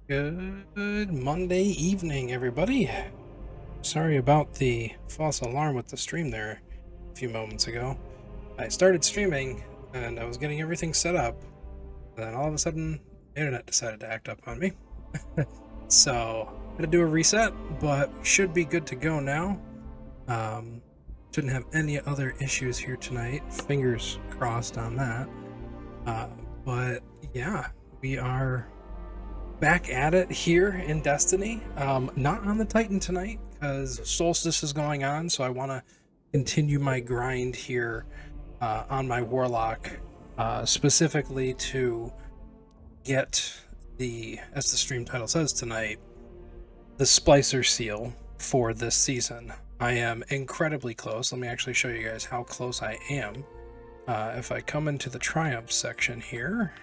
Good Monday evening, everybody. Sorry about the false alarm with the stream there a few moments ago. I started streaming and I was getting everything set up, and then all of a sudden, the internet decided to act up on me. So, I'm gonna do a reset, but we should be good to go now. Shouldn't have any other issues here tonight. Fingers crossed on that. Uh, but yeah, we are back at it here in Destiny. Not on the Titan tonight because Solstice is going on, so I want to continue my grind here on my Warlock, specifically to get the, as the stream title says tonight, the Splicer seal for this season. I am incredibly close. Let me actually show you guys how close I am. If I come into the Triumph section here,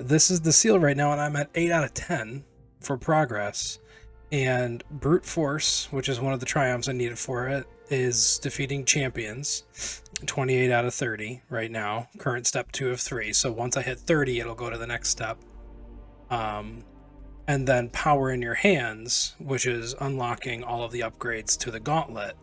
this is the seal right now, and I'm at 8 out of 10 for progress. And Brute Force, which is one of the triumphs I needed for it, is defeating champions. 28 out of 30 right now. Current step 2 of 3. So once I hit 30, it'll go to the next step. And then Power in Your Hands, which is unlocking all of the upgrades to the Gauntlet,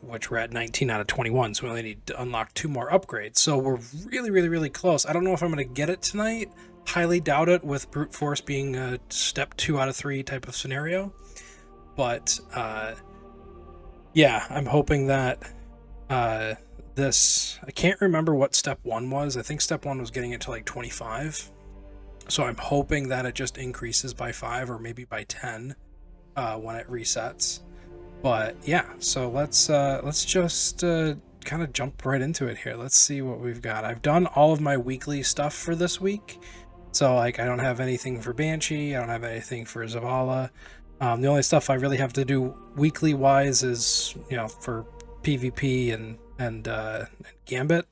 which we're at 19 out of 21, so we only need to unlock 2 more upgrades. So we're really close. I don't know if I'm going to get it tonight. Highly doubt it, with Brute Force being a step 2 out of 3 type of scenario. But yeah, I'm hoping that this... I can't remember what step 1 was. I think step 1 was getting it to like 25. So I'm hoping that it just increases by 5 or maybe by 10 when it resets. But yeah, so let's just kind of jump right into it here. Let's see what we've got. I've done all of my weekly stuff for this week. So like I don't have anything for Banshee, I don't have anything for Zavala. The only stuff I really have to do weekly wise is, you know, for PvP and Gambit.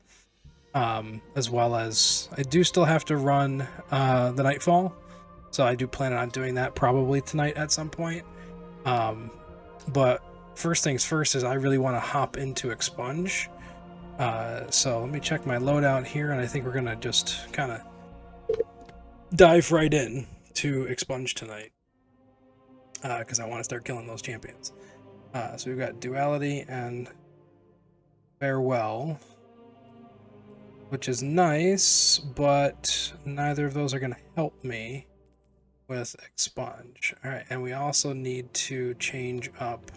As well as I do still have to run the Nightfall. So I do plan on doing that probably tonight at some point. But first things first is I really want to hop into Expunge. So let me check my loadout here, and I think we're going to just kind of dive right in to Expunge tonight. Because I want to start killing those champions. So we've got Duality and Farewell, which is nice, but neither of those are going to help me with Expunge. Alright, and we also need to change up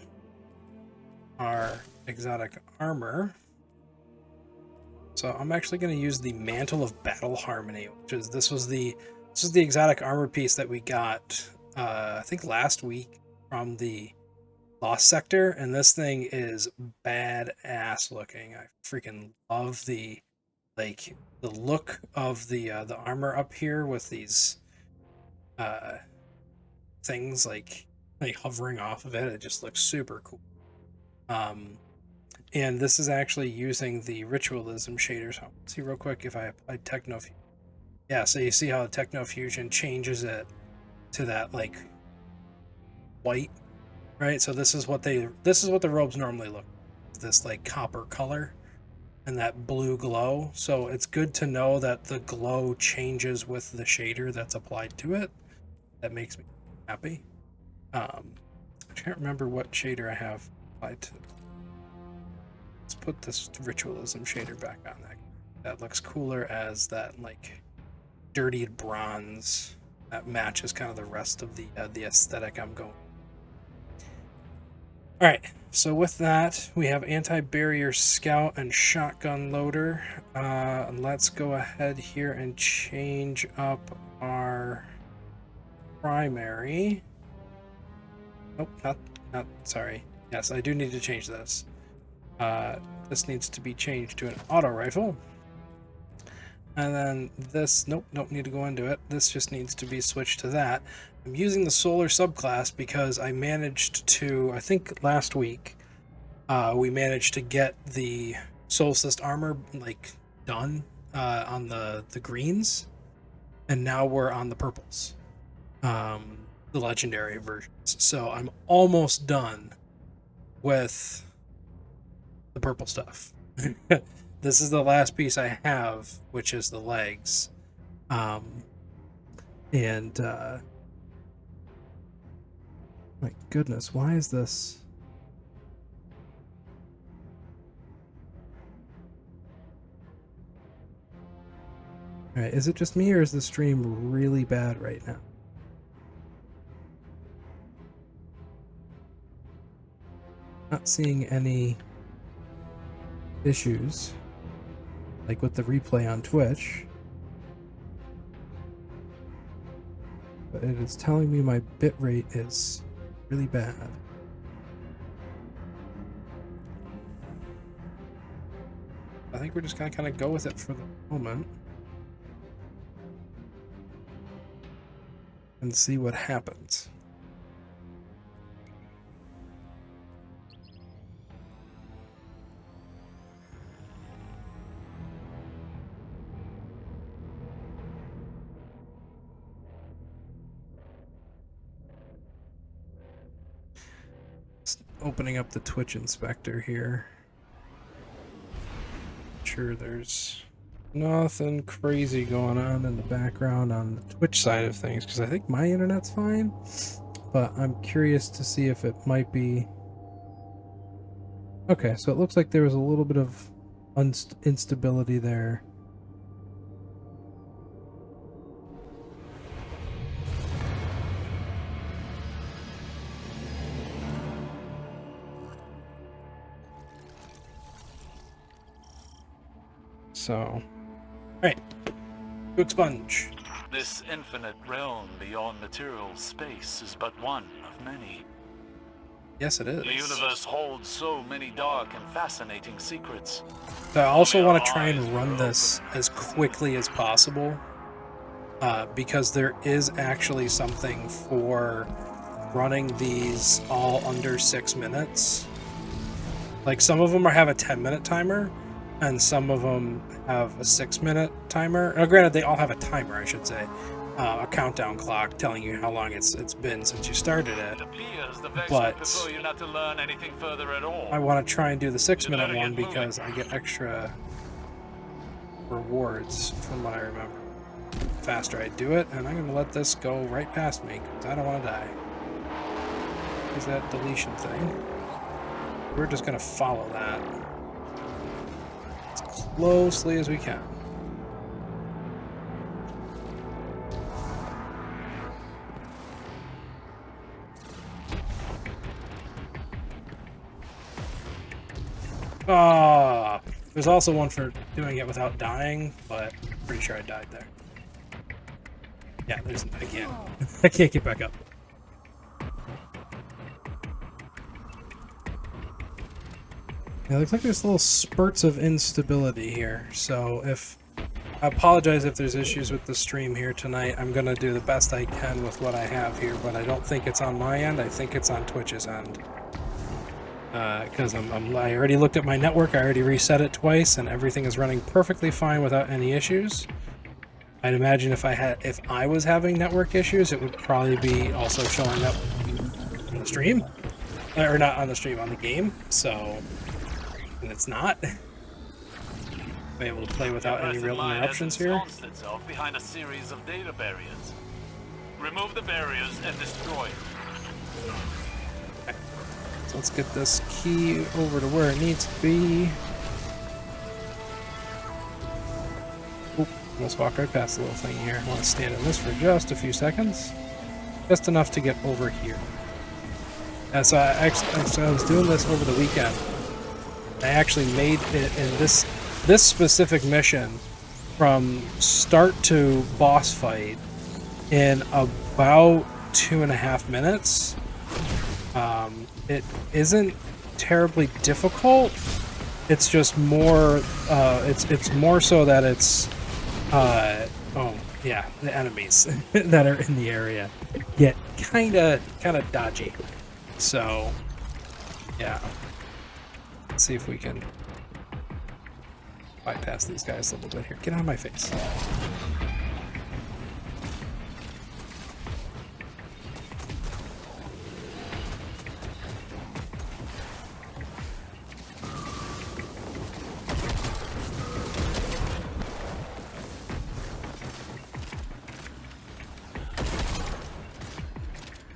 our exotic armor. So I'm actually going to use the Mantle of Battle Harmony, which is this was the exotic armor piece that we got I think last week from the Lost Sector, and this thing is badass looking. I freaking love the look of the armor up here with these things like hovering off of it. It just looks super cool. And this is actually using the Ritualism shaders. So let's see real quick if I apply Techno Fusion. Yeah, so you see how the Techno Fusion changes it to that like white, right? So this is what the robes normally look like, this like copper color and that blue glow. So it's good to know that the glow changes with the shader that's applied to it. That makes me happy. I can't remember what shader I have applied to. Let's put this Ritualism shader back on. That looks cooler as that like dirtied bronze that matches kind of the rest of the aesthetic I'm going. All right, so with that, we have Anti-Barrier Scout and Shotgun Loader. Let's go ahead here and change up our primary. Nope, not sorry. Yes, I do need to change this. This needs to be changed to an auto rifle. And then this, nope, don't need to go into it. This just needs to be switched to that. I'm using the Solar subclass because I managed to, I think last week, we managed to get the Solstice armor like done on the greens, and now we're on the purples, the legendary versions. So I'm almost done with the purple stuff. This is the last piece I have, which is the legs. And my goodness, why is this? Alright, is it just me or is the stream really bad right now? Not seeing any issues like with the replay on Twitch, but it is telling me my bitrate is really bad. I think we're just gonna kind of go with it for the moment and see what happens. Opening up the Twitch inspector here. Sure, there's nothing crazy going on in the background on the Twitch side of things, because I think my internet's fine, but I'm curious to see if it might be. Okay, so it looks like there was a little bit of instability there. So, alright, to expunge. This infinite realm beyond material space is but one of many. Yes, it is. The universe holds so many dark and fascinating secrets. So I also want to try and run this as quickly as possible, because there is actually something for running these all under 6 minutes. Like, some of them have a 10-minute timer, and some of them have a 6-minute timer. Now, granted, they all have a timer, I should say. A countdown clock telling you how long it's been since you started it. But you not to learn anything further at all. I want to try and do the 6-minute one because I get extra rewards from what I remember. The faster I do it, and I'm going to let this go right past me because I don't want to die. There's that deletion thing. We're just going to follow that as closely as we can. Ah, there's also one for doing it without dying, but I'm pretty sure I died there. Yeah, there's. I can't. I can't get back up. Yeah, it looks like there's little spurts of instability here. So I apologize if there's issues with the stream here tonight. I'm gonna do the best I can with what I have here, but I don't think it's on my end. I think it's on Twitch's end. Because I already looked at my network, I already reset it twice, and everything is running perfectly fine without any issues. I'd imagine if I was having network issues, it would probably be also showing up on the stream, or not on the stream, on the game. So, and it's not. I'm able to play without any real interruptions here. Itself behind a series of data barriers. Remove the barriers and destroy it. Let's get this key over to where it needs to be. Oop, almost walked right past the little thing here. I want to stand in this for just a few seconds. Just enough to get over here. And so I was doing this over the weekend. I actually made it in this specific mission from start to boss fight in about 2.5 minutes. It isn't terribly difficult. It's just more. It's more so that it's. Oh yeah, the enemies that are in the area get kind of dodgy. So yeah, let's see if we can bypass these guys a little bit here. Get out of my face.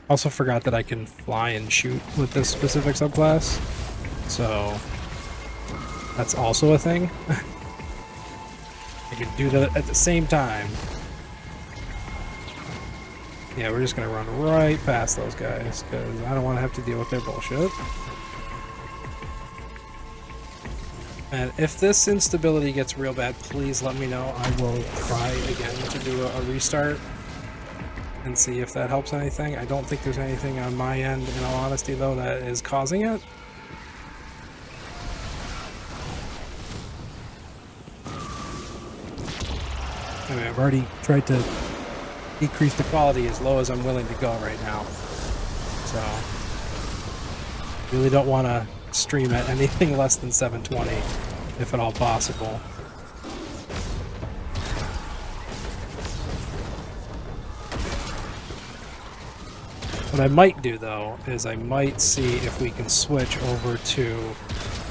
Also forgot that I can fly and shoot with this specific subclass, so that's also a thing. I can do that at the same time. Yeah, we're just gonna run right past those guys, because I don't want to have to deal with their bullshit. And if this instability gets real bad, please let me know. I will try again to do a restart and see if that helps anything. I don't think there's anything on my end, in all honesty, though, that is causing it. I mean, I've already tried to decrease the quality as low as I'm willing to go right now. So, really don't want to stream at anything less than 720, if at all possible. What I might do, though, is I might see if we can switch over to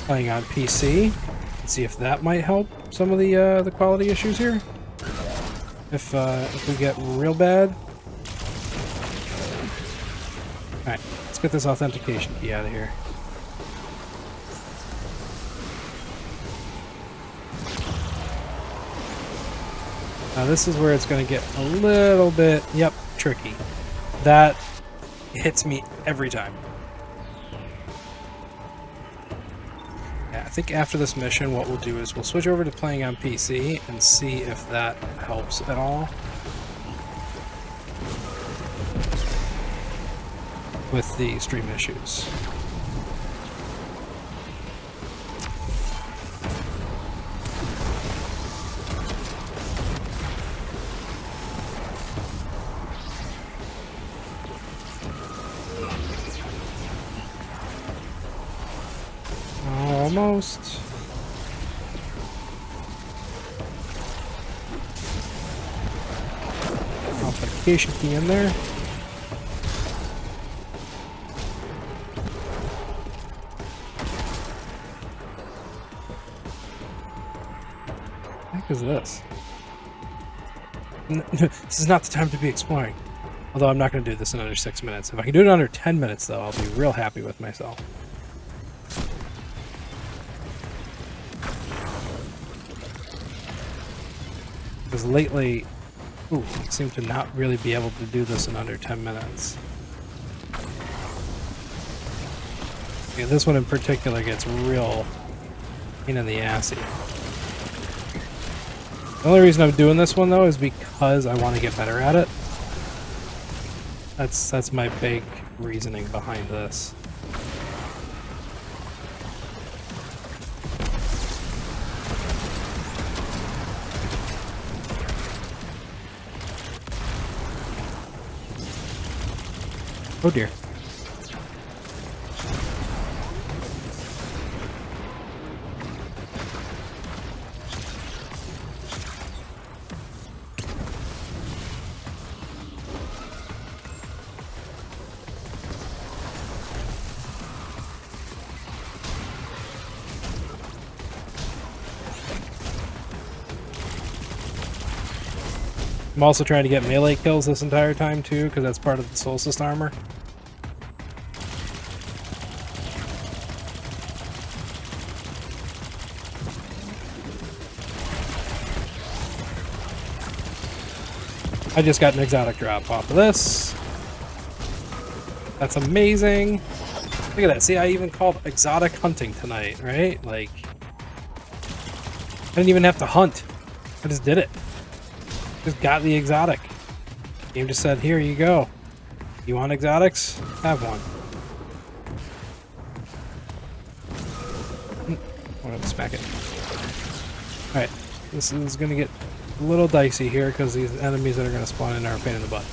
playing on PC and see if that might help some of the quality issues here. If we get real bad. Alright, let's get this authentication key out of here. Now this is where it's going to get a little bit, yep, tricky. That hits me every time. Yeah, I think after this mission what we'll do is we'll switch over to playing on PC and see if that helps at all with the stream issues. Almost. Authentication key in there. What the heck is this? This is not the time to be exploring. Although I'm not going to do this in under 6 minutes. If I can do it in under 10 minutes, though, I'll be real happy with myself. Because lately, I seem to not really be able to do this in under 10 minutes. Yeah, this one in particular gets real pain in the assy. The only reason I'm doing this one, though, is because I want to get better at it. That's my big reasoning behind this. Oh dear. I'm also trying to get melee kills this entire time too, because that's part of the Solstice armor. I just got an exotic drop off of this. That's amazing. Look at that. See, I even called exotic hunting tonight, right? Like, I didn't even have to hunt. I just did it. Just got the exotic. Game just said, here you go. You want exotics? Have one. I'm gonna smack it. Alright, this is gonna get a little dicey here because these enemies that are gonna spawn in are a pain in the butt.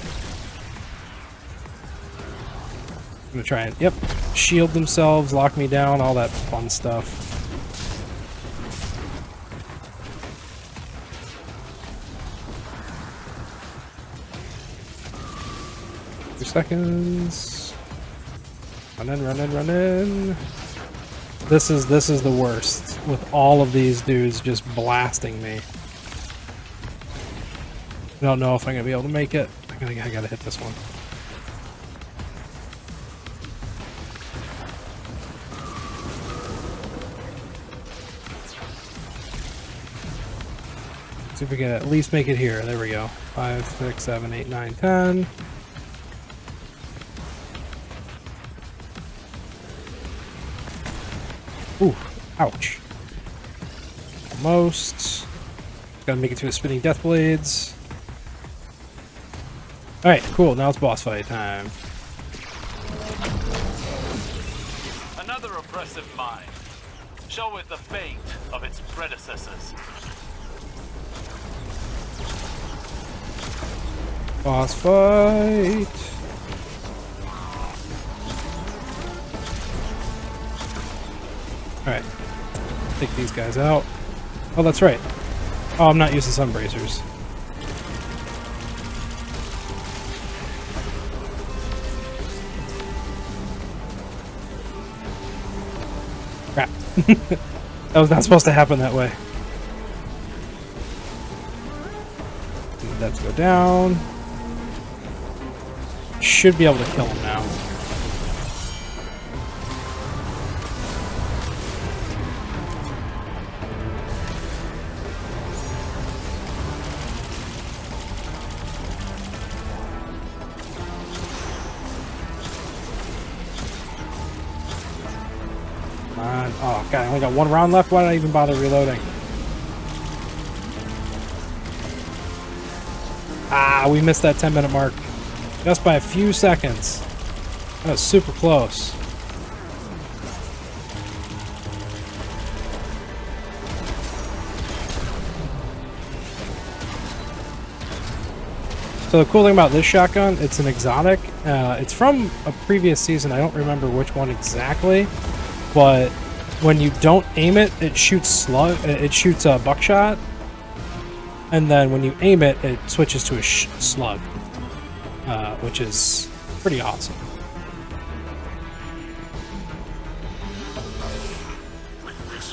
I'm gonna try and, yep, shield themselves, lock me down, all that fun stuff. 2 seconds. Run in, run in, run in. This is the worst, with all of these dudes just blasting me. I don't know if I'm gonna be able to make it. I gotta hit this one. See if we can at least make it here. There we go. 5, 6, 7, 8, 9, 10. Ooh, ouch. Almost. Gotta make it to the spinning death blades. Alright, cool. Now it's boss fight time. Another oppressive mind. Show it the fate of its predecessors. Boss fight. Alright. Take these guys out. Oh, that's right. Oh, I'm not using sun bracers. Crap. That was not supposed to happen that way. Let's go down. Should be able to kill him now. Come on. Oh, God, I only got one round left. Why did I even bother reloading? Ah, we missed that 10-minute mark. Just by a few seconds. That was super close. So the cool thing about this shotgun, it's an exotic. It's from a previous season. I don't remember which one exactly, but when you don't aim it, it shoots buckshot, and then when you aim it, it switches to a slug. Which is pretty awesome.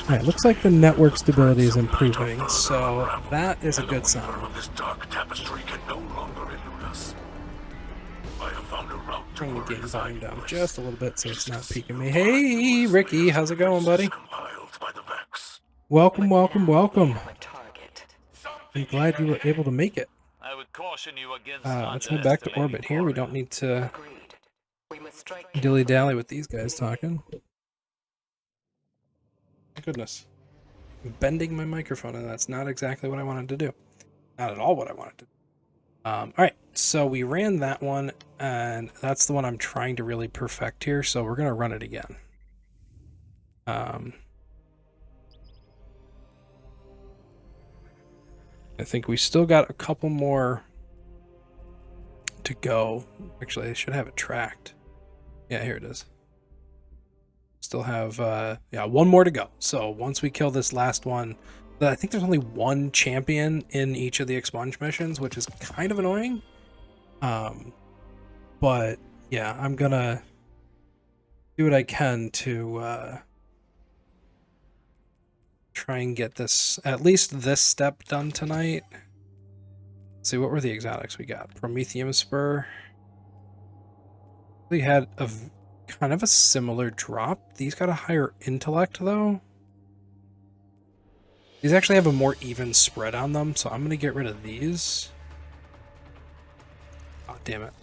Alright, looks like the network stability is improving, so that is a good sign. Bring the game volume down just a little bit so it's not peeking me. Hey, Ricky, how's it going, buddy? Welcome, welcome, welcome. I'm glad you were able to make it. I would caution you against Let's head back to orbit here. We don't need to dilly-dally with these guys talking. Goodness. I'm bending my microphone, and that's not exactly what I wanted to do. Not at all what I wanted to do. Alright, so we ran that one, and that's the one I'm trying to really perfect here, so we're going to run it again. I think we still got a couple more to go. Actually, I should have it tracked. Yeah, here it is. Still have, yeah, one more to go. So once we kill this last one, I think there's only one champion in each of the expunge missions, which is kind of annoying. But yeah, I'm gonna do what I can to try and get this, at least this step done tonight. Let's see, what were the exotics we got? Prometheum Spur. We had a kind of a similar drop. These got a higher intellect though. These actually have a more even spread on them, so I'm going to get rid of these. Oh, damn it.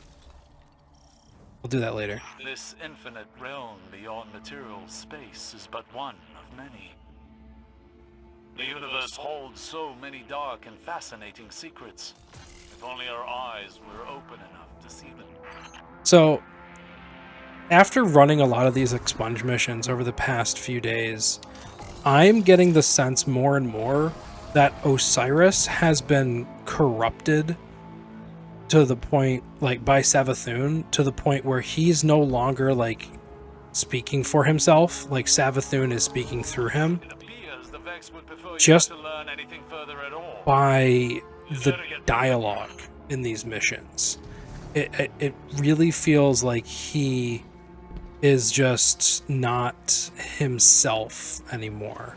We'll do that later. This infinite realm beyond material space is but one of many. The universe holds so many dark and fascinating secrets. If only our eyes were open enough to see them. So, after running a lot of these expunge missions over the past few days, I'm getting the sense more and more that Osiris has been corrupted to the point, like, by Savathun, to the point where he's no longer, like, speaking for himself, like Savathun is speaking through him. Just by the dialogue in these missions. It really feels like he is just not himself anymore.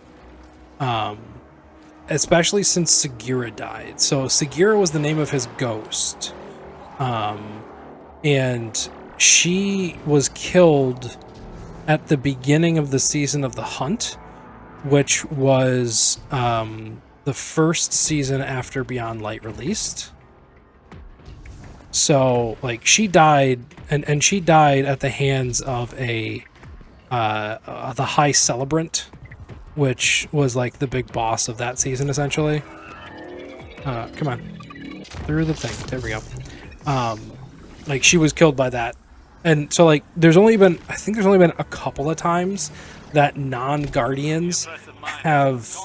Especially since Sagira died. So Sagira was the name of his ghost. And she was killed at the beginning of the season of The Hunt, which was the first season after Beyond Light released. So, like, she died, and she died at the hands of the High Celebrant, which was, like, the big boss of that season, essentially. Come on. Through the thing. There we go. Like, she was killed by that. And so, like, I think there's only been a couple of times that non-Guardians have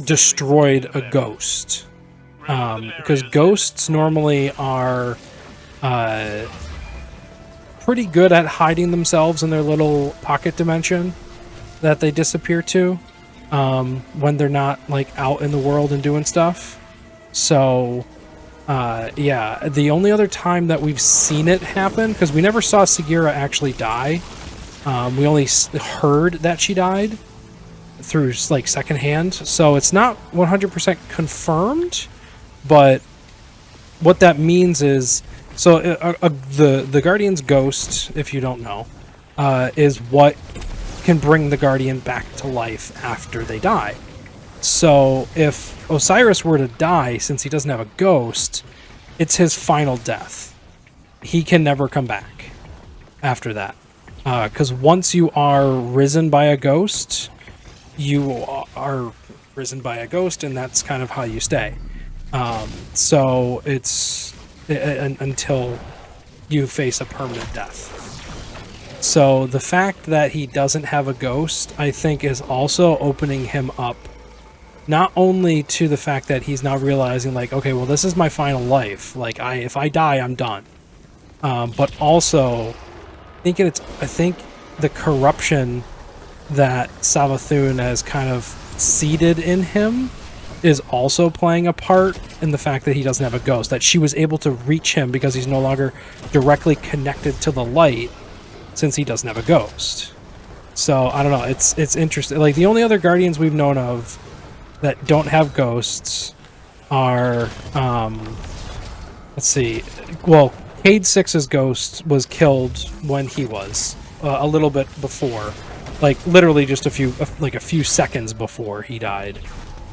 destroyed a ghost. Because ghosts normally are pretty good at hiding themselves in their little pocket dimension that they disappear to when they're not, like, out in the world and doing stuff. So, yeah, the only other time that we've seen it happen, because we never saw Sagira actually die, we only heard that she died through, like, secondhand, so it's not 100% confirmed. But what that means is, so the Guardian's ghost, if you don't know, is what can bring the Guardian back to life after they die. So if Osiris were to die, since he doesn't have a ghost, it's his final death. He can never come back after that. Because once you are risen by a ghost, you are risen by a ghost, and that's kind of how you stay. So it's until you face a permanent death. So the fact that he doesn't have a ghost, I think, is also opening him up not only to the fact that he's now realizing, like, okay, well, this is my final life. Like, if I die, I'm done. But also I think the corruption that Savathun has kind of seeded in him is also playing a part in the fact that he doesn't have a ghost, that she was able to reach him because he's no longer directly connected to the light since he doesn't have a ghost. So I don't know, it's interesting. Like, the only other Guardians we've known of that don't have ghosts are let's see, well, Cade Six's ghost was killed when he was a little bit before, like literally just a few seconds before he died.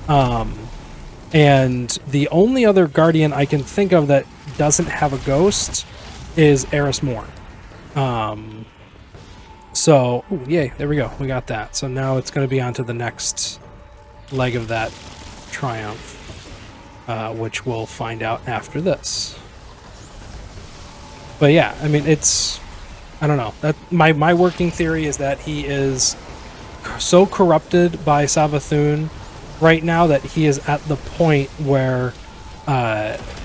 And the only other Guardian I can think of that doesn't have a ghost is Eris Morn. So, ooh, yay, there we go. We got that. So now it's going to be on to the next leg of that triumph, which we'll find out after this. But yeah, I mean, I don't know. That my working theory is that he is so corrupted by Savathun right now that he is at the point where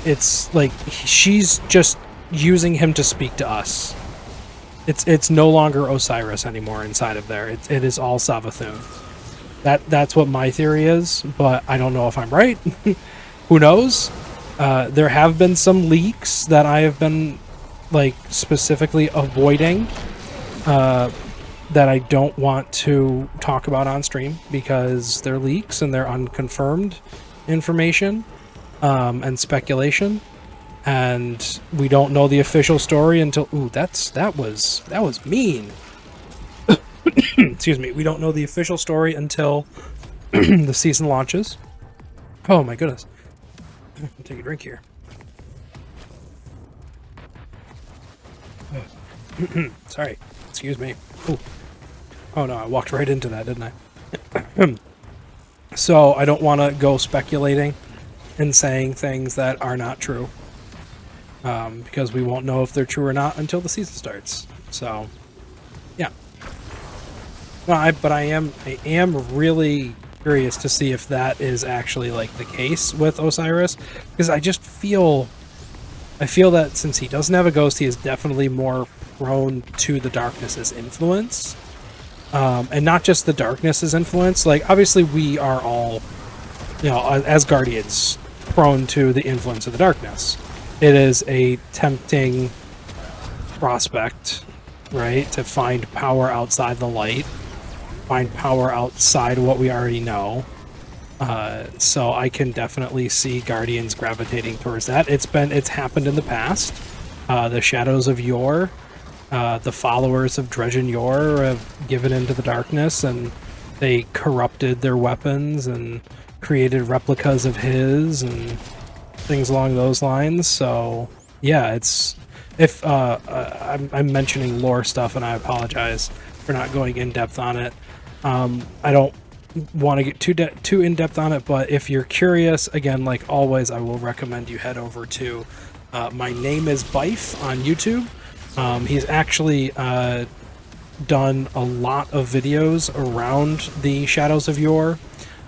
it's like she's just using him to speak to us. It's no longer Osiris anymore inside of there. It is all Savathun. That's what my theory is, but I don't know if I'm right. Who knows? There have been some leaks that I have been, like, specifically avoiding that I don't want to talk about on stream because they're leaks and they're unconfirmed information and speculation, and we don't know the official story until that was mean. Excuse me. We don't know the official story until the season launches. Oh my goodness. I'll take a drink here. Sorry. Excuse me. Ooh. Oh no, I walked right into that, didn't I? So I don't want to go speculating and saying things that are not true, because we won't know if they're true or not until the season starts. So, yeah. No, I am really curious to see if that is actually, like, the case with Osiris, because I feel that since he doesn't have a ghost, he is definitely more prone to the darkness's influence. And not just the darkness's influence. Like, obviously we are all, as Guardians, prone to the influence of the darkness. It is a tempting prospect, right? To find power outside the light, find power outside what we already know. So I can definitely see Guardians gravitating towards that. It's happened in the past. The Shadows of Yore, the followers of Dredgen Yor have given into the darkness, and they corrupted their weapons and created replicas of his and things along those lines. So yeah, it's if I'm mentioning lore stuff, and I apologize for not going in depth on it. I don't want to get too in depth on it, but if you're curious, again, like always, I will recommend you head over to My Name is Bife on YouTube. He's actually done a lot of videos around the Shadows of Yore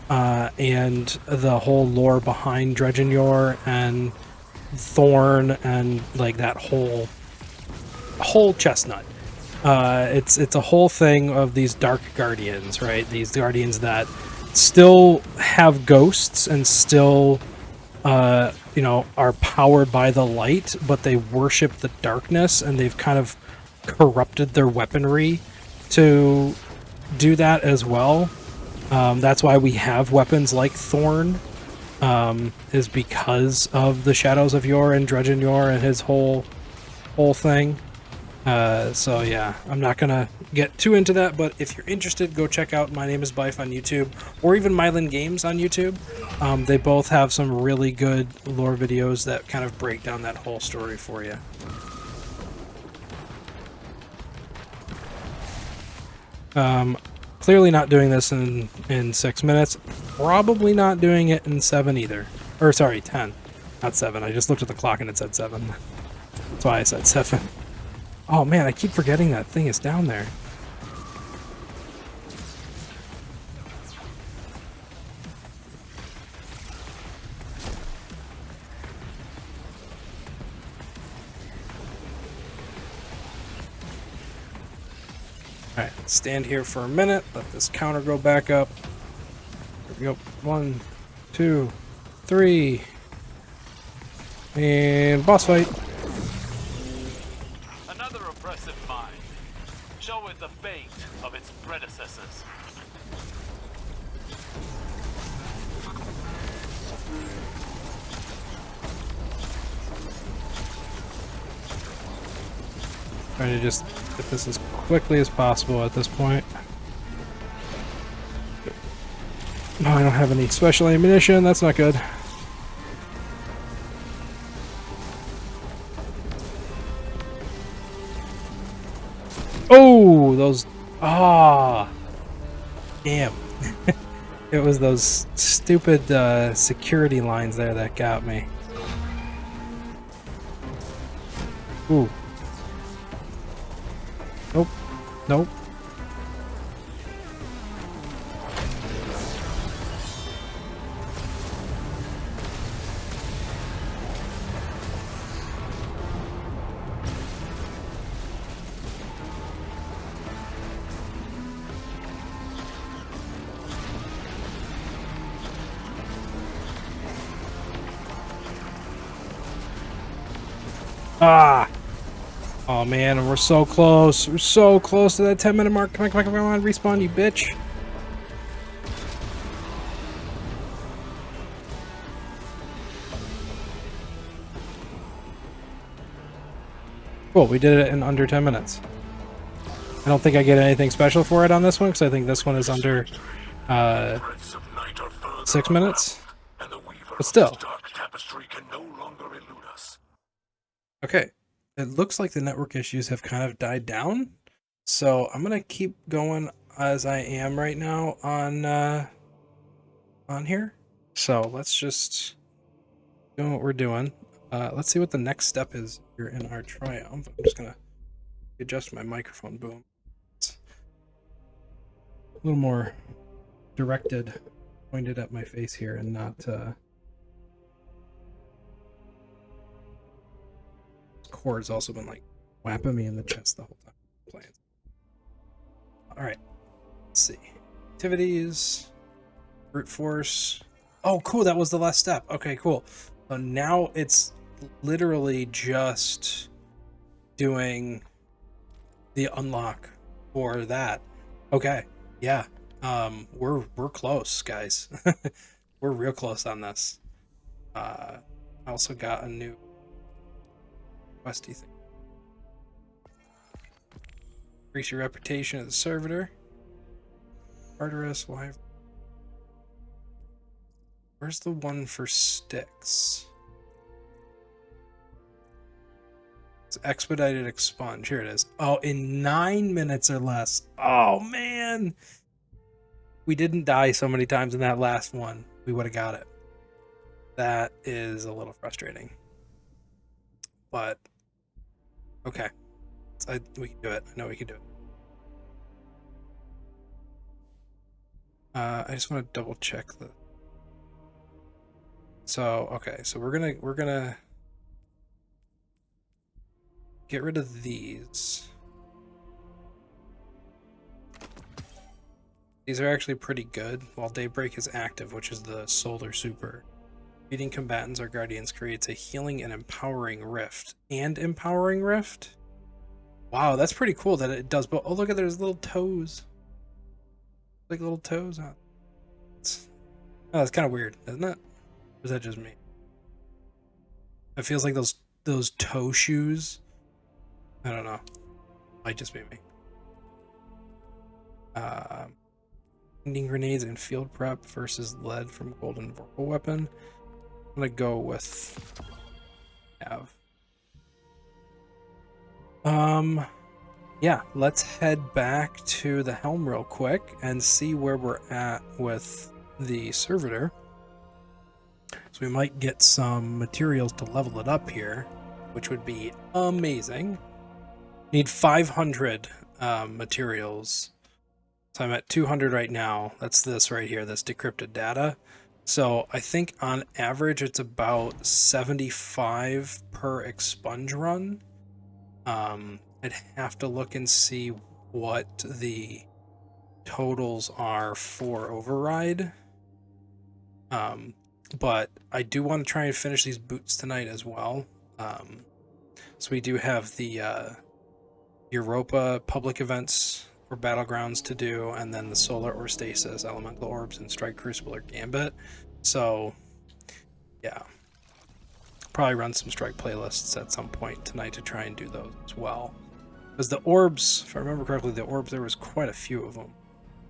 and the whole lore behind Dredgen Yor and Thorn and like that whole chestnut. It's a whole thing of these dark guardians, right? These guardians that still have ghosts and still you know, are powered by the light, but they worship the darkness, and they've kind of corrupted their weaponry to do that as well. That's why we have weapons like Thorn, is because of the Shadows of Yore and Dredgen Yor and his whole thing. So yeah, I'm not gonna get too into that, but if you're interested, go check out My Name is Bife on YouTube, or even Mylan Games on YouTube. They both have some really good lore videos that kind of break down that whole story for you. Clearly not doing this in 6 minutes. Probably not doing it in 7 either. Or sorry, 10. Not 7. I just looked at the clock and it said 7. That's why I said 7. Oh man, I keep forgetting that thing is down there. Alright, stand here for a minute, let this counter go back up. There we go. 1, 2, 3. And boss fight. Another oppressive mind. Show it the fate of its predecessors. Trying to just get this as quickly as possible at this point. No, I don't have any special ammunition. That's not good. Oh, those... Ah! Damn. It was those stupid security lines there that got me. Ooh. Nope. Nope. Ah! Oh man, we're so close. We're so close to that 10-minute mark. Come on, come on, come on, respawn, you bitch. Cool, we did it in under 10 minutes. I don't think I get anything special for it on this one, because I think this one is under 6 minutes. But still. Okay, it looks like the network issues have kind of died down, so I'm gonna keep going as I am right now on here. So let's just do what we're doing. Let's see what the next step is here in our triumph. I'm just gonna adjust my microphone boom. It's a little more directed, pointed at my face here, and not Core's also been like whapping me in the chest the whole time I'm playing. All right, let's see. Activities, brute force. Oh, cool. That was the last step. Okay, cool. So now it's literally just doing the unlock for that. Okay, yeah. We're close, guys. We're real close on this. I also got a new questy thing. Increase your reputation as a servitor. Arteris, Wyvern. Where's the one for sticks? It's expedited expunge. Here it is. Oh, in 9 minutes or less. Oh, man. We didn't die so many times in that last one. We would have got it. That is a little frustrating. But, okay. We can do it. I know we can do it. I just want to double check the... So, okay. So we're gonna get rid of these. These are actually pretty good, while Daybreak is active, which is the solar super. Feeding combatants or guardians creates a healing and empowering rift. And empowering rift? Wow, that's pretty cool that it does, but oh, look at there's little toes. Like little toes on. Oh, that's kind of weird, isn't it? Or is that just me? It feels like those toe shoes. I don't know. Might just be me. Ending grenades and field prep versus lead from golden vorpal weapon. I'm gonna go with have. Yeah, let's head back to the helm real quick and see where we're at with the servitor. So we might get some materials to level it up here, which would be amazing. Need 500 materials. So I'm at 200 right now. That's this right here, this decrypted data. So I think on average it's about 75 per expunge run. I'd have to look and see what the totals are for override. But I do want to try and finish these boots tonight as well. So we do have the Europa public events or battlegrounds to do, and then the solar or stasis, elemental orbs, and strike crucible or gambit. So yeah, probably run some strike playlists at some point tonight to try and do those as well. Because the orbs, if I remember correctly, the orbs, there was quite a few of them.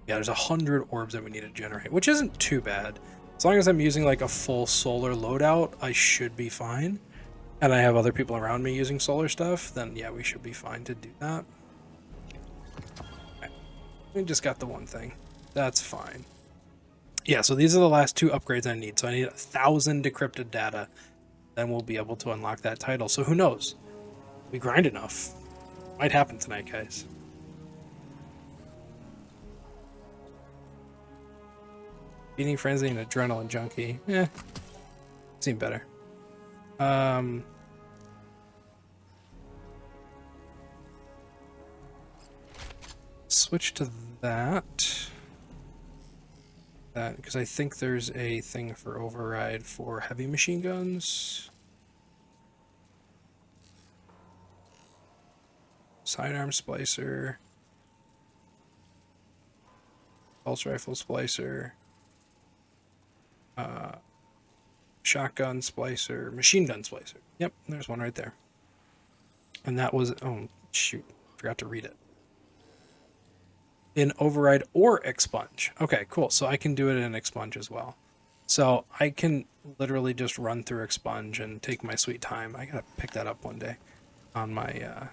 Yeah, there's 100 orbs that we need to generate, which isn't too bad. As long as I'm using like a full solar loadout, I should be fine. And I have other people around me using solar stuff, then yeah, we should be fine to do that. Okay. We just got the one thing. That's fine. Yeah, so these are the last 2 upgrades I need. So I need 1,000 decrypted data. Then we'll be able to unlock that title. So who knows? We grind enough. Might happen tonight, guys. Feeding frenzy and adrenaline junkie. Eh. Seem better. Switch to that. That because I think there's a thing for override for heavy machine guns. Sidearm splicer. Pulse rifle splicer. Shotgun splicer. Machine gun splicer. Yep, there's one right there. And that was, oh shoot, forgot to read it. In override or expunge. Okay, cool. So I can do it in expunge as well. So I can literally just run through expunge and take my sweet time. I gotta pick that up one day on my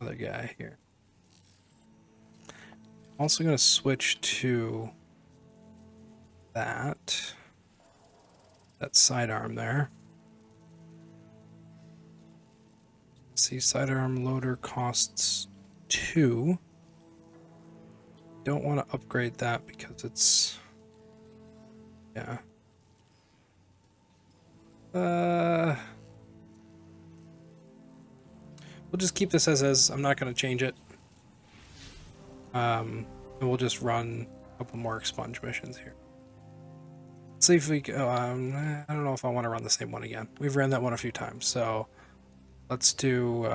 other guy here. Also gonna switch to that sidearm there. See, sidearm loader costs 2. Don't want to upgrade that because it's, yeah. We'll just keep this as is. I'm not going to change it. And we'll just run a couple more expunge missions here. Let's see if we can, I don't know if I want to run the same one again. We've ran that one a few times, so let's do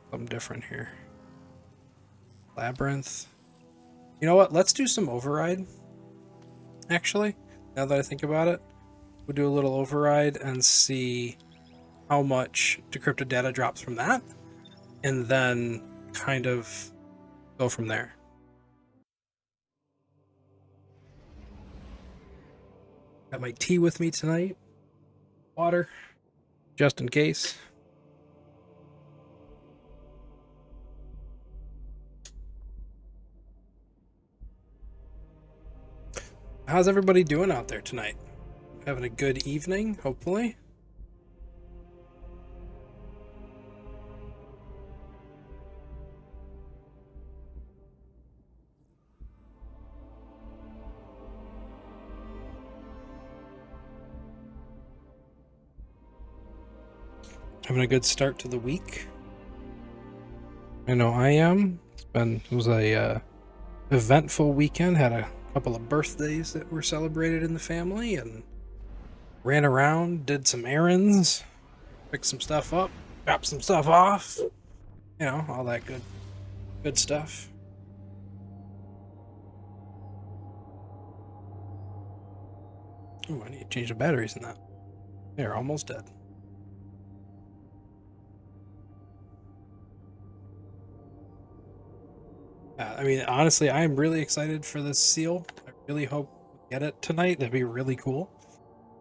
something different here. Labyrinth. You know what? Let's do some override. Actually, now that I think about it, we'll do a little override and see how much decrypted data drops from that, and then kind of go from there. Got my tea with me tonight. Water, just in case. How's everybody doing out there tonight? Having a good evening, hopefully. Having a good start to the week. I know I am. It was a eventful weekend. Had a couple of birthdays that were celebrated in the family, and ran around, did some errands, picked some stuff up, dropped some stuff off. You know, all that good stuff. Ooh, I need to change the batteries in that. They're almost dead. I mean, honestly, I am really excited for this seal. I really hope we get it tonight. That'd be really cool.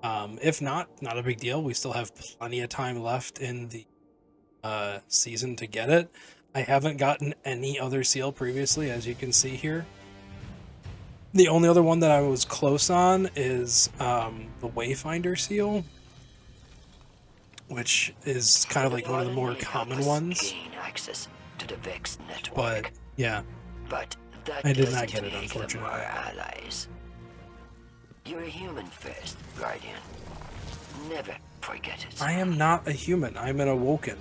If not a big deal. We still have plenty of time left in the season to get it. I haven't gotten any other seal previously, as you can see here. The only other one that I was close on is the Wayfinder seal, which is kind of like one of the more common ones. Gain access to the Vex network. But yeah, But that I did not doesn't get it, make them unfortunately. our allies. You're a human first, Guardian. Never forget it. I am not a human. I'm an Awoken.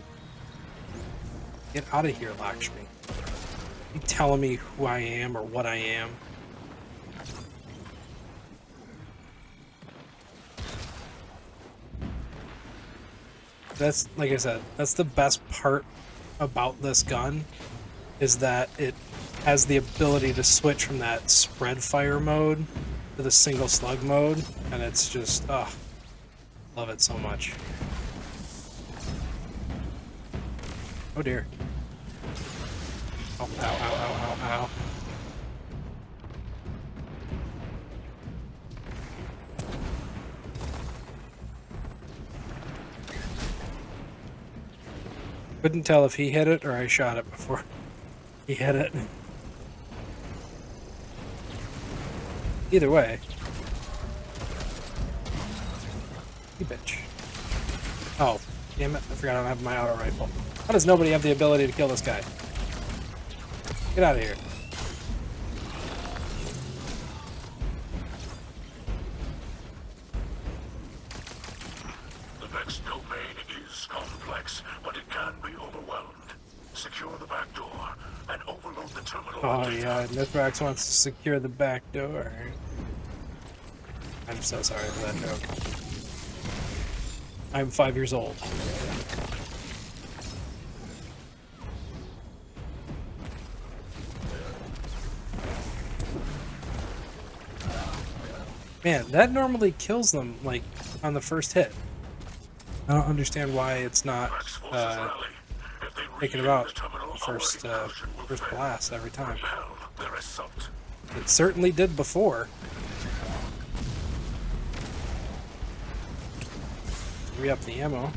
Get out of here, Lakshmi. You telling me who I am or what I am? That's, like I said, that's the best part about this gun, is that it has the ability to switch from that spread fire mode to the single slug mode, and it's just, oh, love it so much. Oh dear. Oh, ow, ow, ow, ow, ow. Couldn't tell if he hit it or I shot it before he hit it. Either way. You bitch. Oh, damn it. I forgot I don't have my auto rifle. How does nobody have the ability to kill this guy? Get out of here. The Vex domain is complex, but it can be overwhelmed. Secure the back door and overload the terminal. Oh yeah, Mithrax wants to secure the back door. I'm so sorry for that joke. I'm 5 years old. Man, that normally kills them, like, on the first hit. I don't understand why it's not taking about the first blast every time. It certainly did before. Re-up the ammo.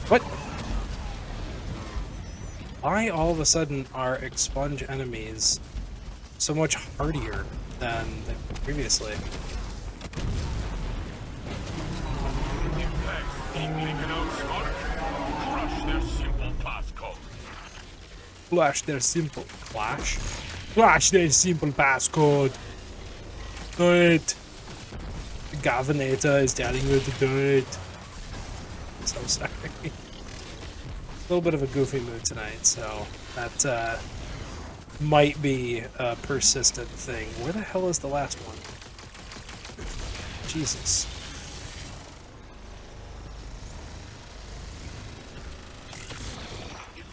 What? Why all of a sudden are expunge enemies so much hardier than previously? Flash their simple clash. Flash their simple passcode. Do it. The Governator is telling you to do it. So sorry. A little bit of a goofy mood tonight, so that might be a persistent thing. Where the hell is the last one? Jesus.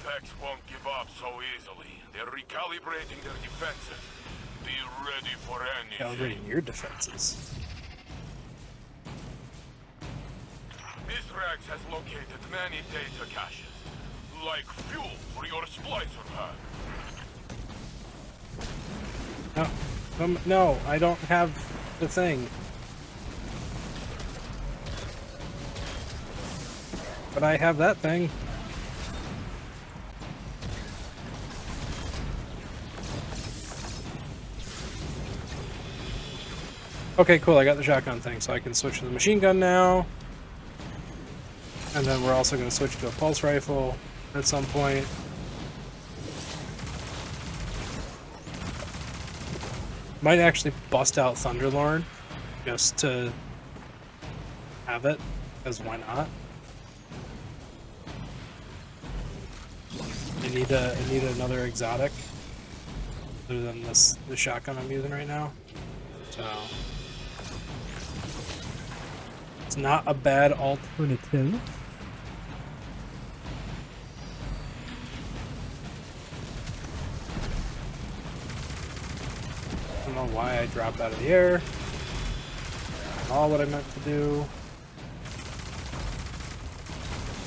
Vex won't give up so easily. They're recalibrating their defenses. Be ready for anything. Calibrating your defenses. Mithrax has located many data caches, like fuel for your splicer pad. Oh, No, I don't have the thing. But I have that thing. Okay, cool. I got the shotgun thing, so I can switch to the machine gun now. And then we're also going to switch to a pulse rifle at some point. Might actually bust out Thunderlord just to have it, because why not? I need another exotic other than the shotgun I'm using right now. So it's not a bad alternative. I don't know why I dropped out of the air. All what I meant to do.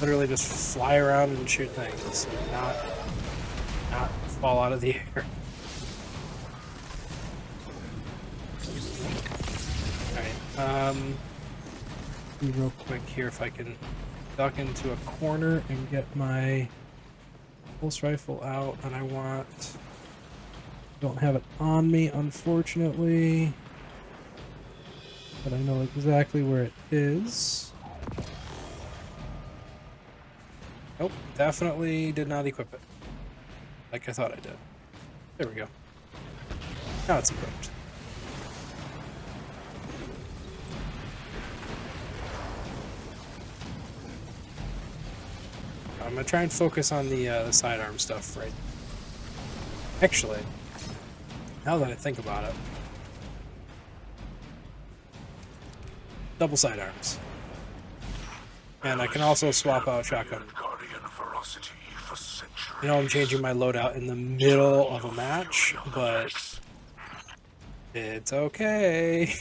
Literally just fly around and shoot things, not fall out of the air. Alright, be real quick here if I can duck into a corner and get my pulse rifle out, and I don't have it on me, unfortunately, but I know exactly where it is. Nope, definitely did not equip it. Like I thought I did. There we go. Now it's equipped. I'm gonna try and focus on the sidearm stuff, right? Actually, now that I think about it, double sidearms. And I can also swap out shotgun. You know, I'm changing my loadout in the middle of a match, but it's okay.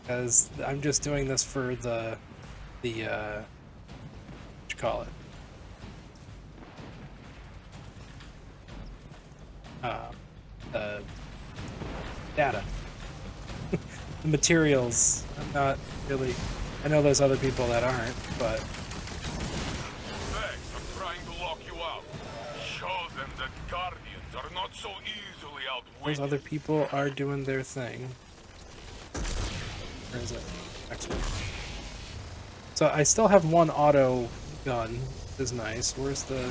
Because I'm just doing this for what you call it? The data. The materials. I'm not really... I know there's other people that aren't, but... Vex, I'm trying to lock you out. Show them that Guardians are not so easily outwitted. Those other people are doing their thing. Where is it? Next one. So I still have one auto gun, which is nice. Where's the...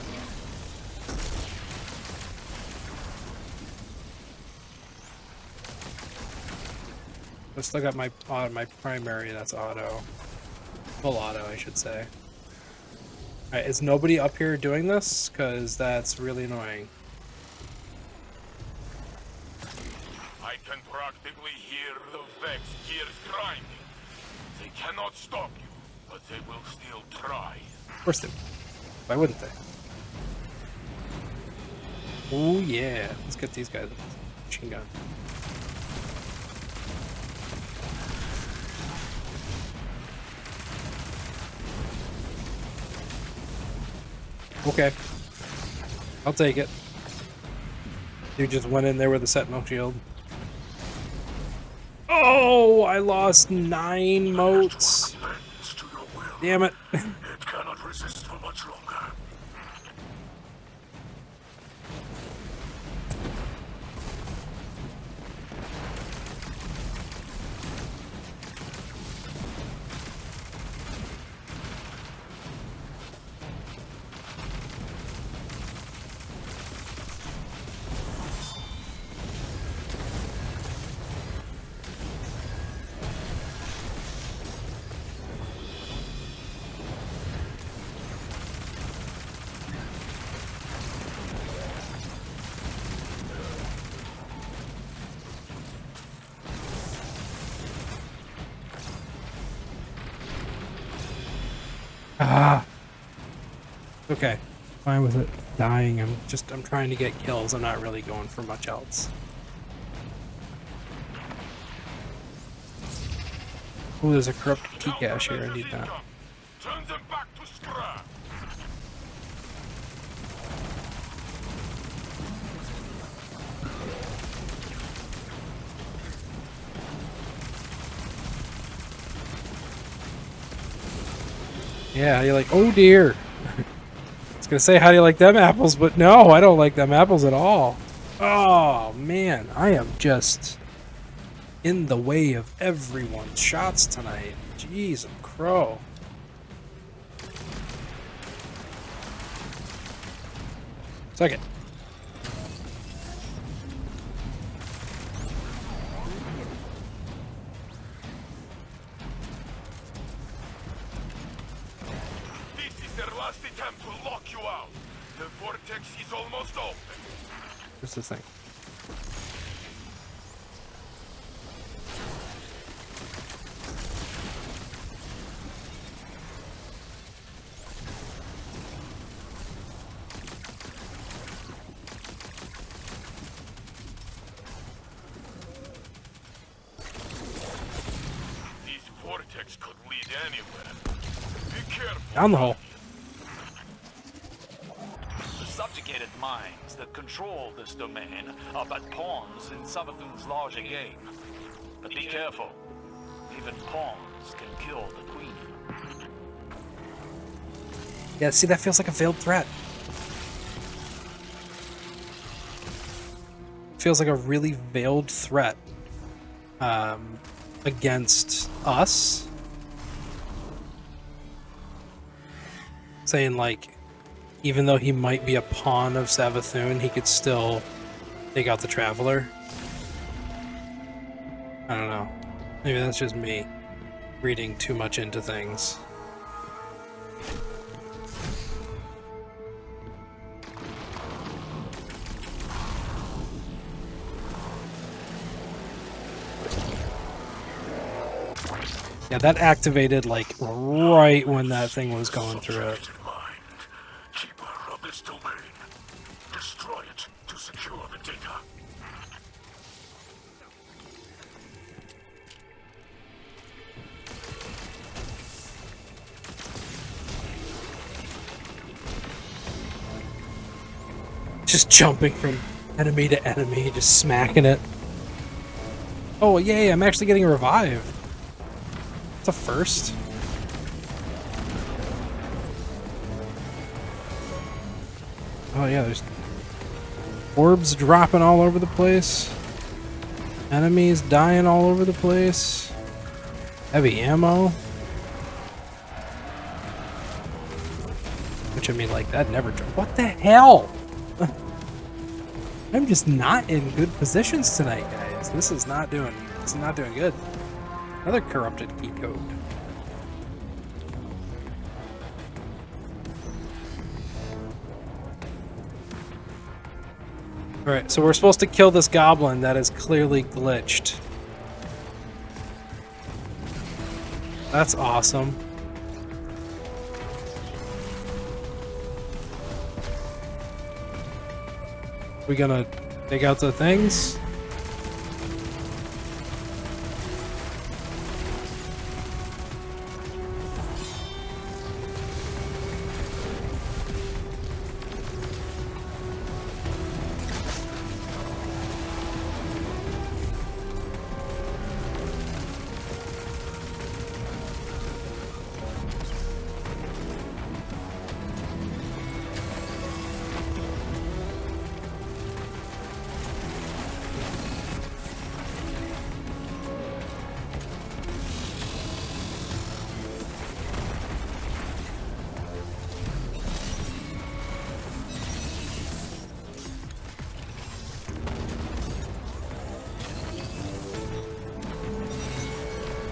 I still got my primary, that's auto. Full auto, I should say. Alright, is nobody up here doing this? Because that's really annoying. I can practically hear the Vex gears grinding. They cannot stop you, but they will still try. Of course they would. Why wouldn't they? Oh yeah, let's get these guys with a machine gun. Okay. I'll take it. You just went in there with a sentinel shield. Oh, I lost 9 motes. Damn it. It cannot resist for much longer. Ah. Okay. Fine with it dying. I'm trying to get kills. I'm not really going for much else. Oh, there's a corrupt key cache here. I need that. Turn them back to scrap. Yeah, how do you like... Oh, dear. I was going to say, how do you like them apples? But no, I don't like them apples at all. Oh, man. I am just in the way of everyone's shots tonight. Jeez, I'm crow. Second. This is their last attempt to lock you out. The vortex is almost open. What's this thing? This vortex could lead anywhere. Be careful. Down the hole. The subjugated minds that control this domain are but pawns in Savathun's larger game. But be careful. Even pawns can kill the queen. Yeah, see, that feels like a veiled threat. Feels like a really veiled threat against us. Saying, like, even though he might be a pawn of Savathun, he could still take out the Traveler. I don't know. Maybe that's just me reading too much into things. Yeah, that activated, like, right when that thing was going through it. Mind, keeper of this domain. Destroy it to secure the data. Just jumping from enemy to enemy, just smacking it. Oh, yay, I'm actually getting revived. It's a first. Oh yeah, there's orbs dropping all over the place. Enemies dying all over the place. Heavy ammo. Which, I mean, like, that never dropped. What the hell? I'm just not in good positions tonight, guys. This is not doing good. Another corrupted key code. Alright, so we're supposed to kill this goblin that is clearly glitched. That's awesome. We gonna take out the things?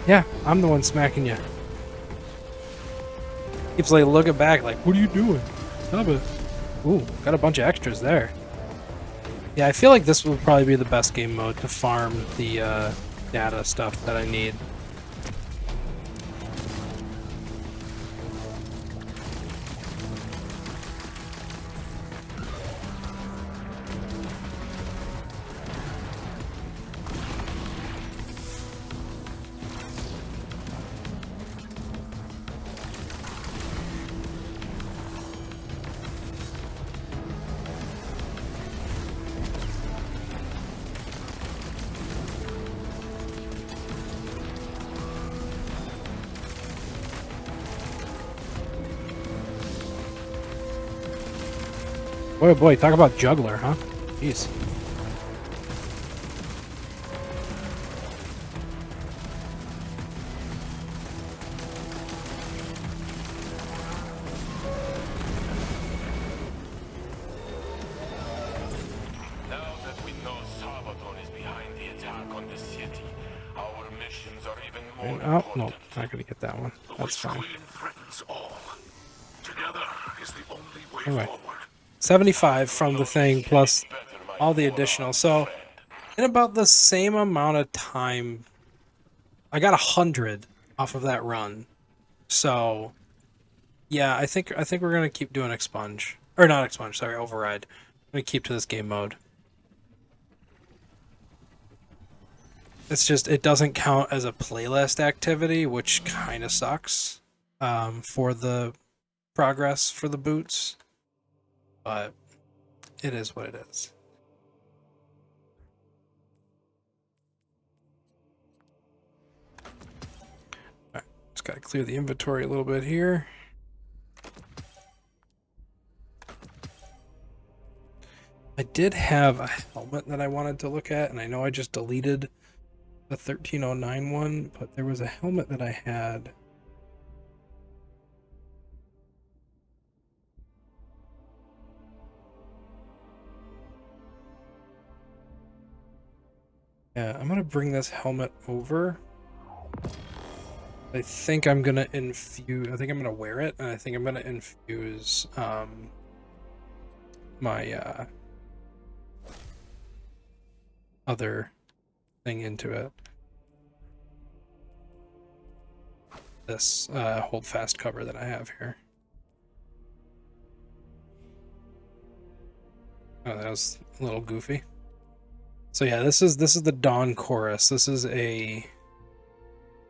Yeah, I'm the one smacking you. Keeps like looking back like, what are you doing? Stop it. Ooh, got a bunch of extras there. Yeah, I feel like this will probably be the best game mode to farm the data stuff that I need. Boy, oh boy, talk about juggler, huh? Jeez. Now that we know Sabaton is behind the attack on the city, our missions are even more Oh, important. no, not gonna get that one. That's fine. Queen threatens all. Together is the only way Anyway. forward. 75 from the thing plus all the additional. So in about the same amount of time, I got 100 off of that run. So yeah, I think we're gonna keep doing expunge, or not expunge. Sorry, override. I'm gonna keep to this game mode. It's just it doesn't count as a playlist activity, which kind of sucks for the progress for the boots, but it is what it is. Alright, just gotta clear the inventory a little bit here. I did have a helmet that I wanted to look at, and I know I just deleted the 1309 one, but there was a helmet that I had. Yeah, I'm gonna bring this helmet over. I think I'm gonna infuse. I think I'm gonna wear it, and I think I'm gonna infuse my other thing into it. This hold fast cover that I have here. Oh, that was a little goofy. So yeah, this is the Dawn Chorus. This is a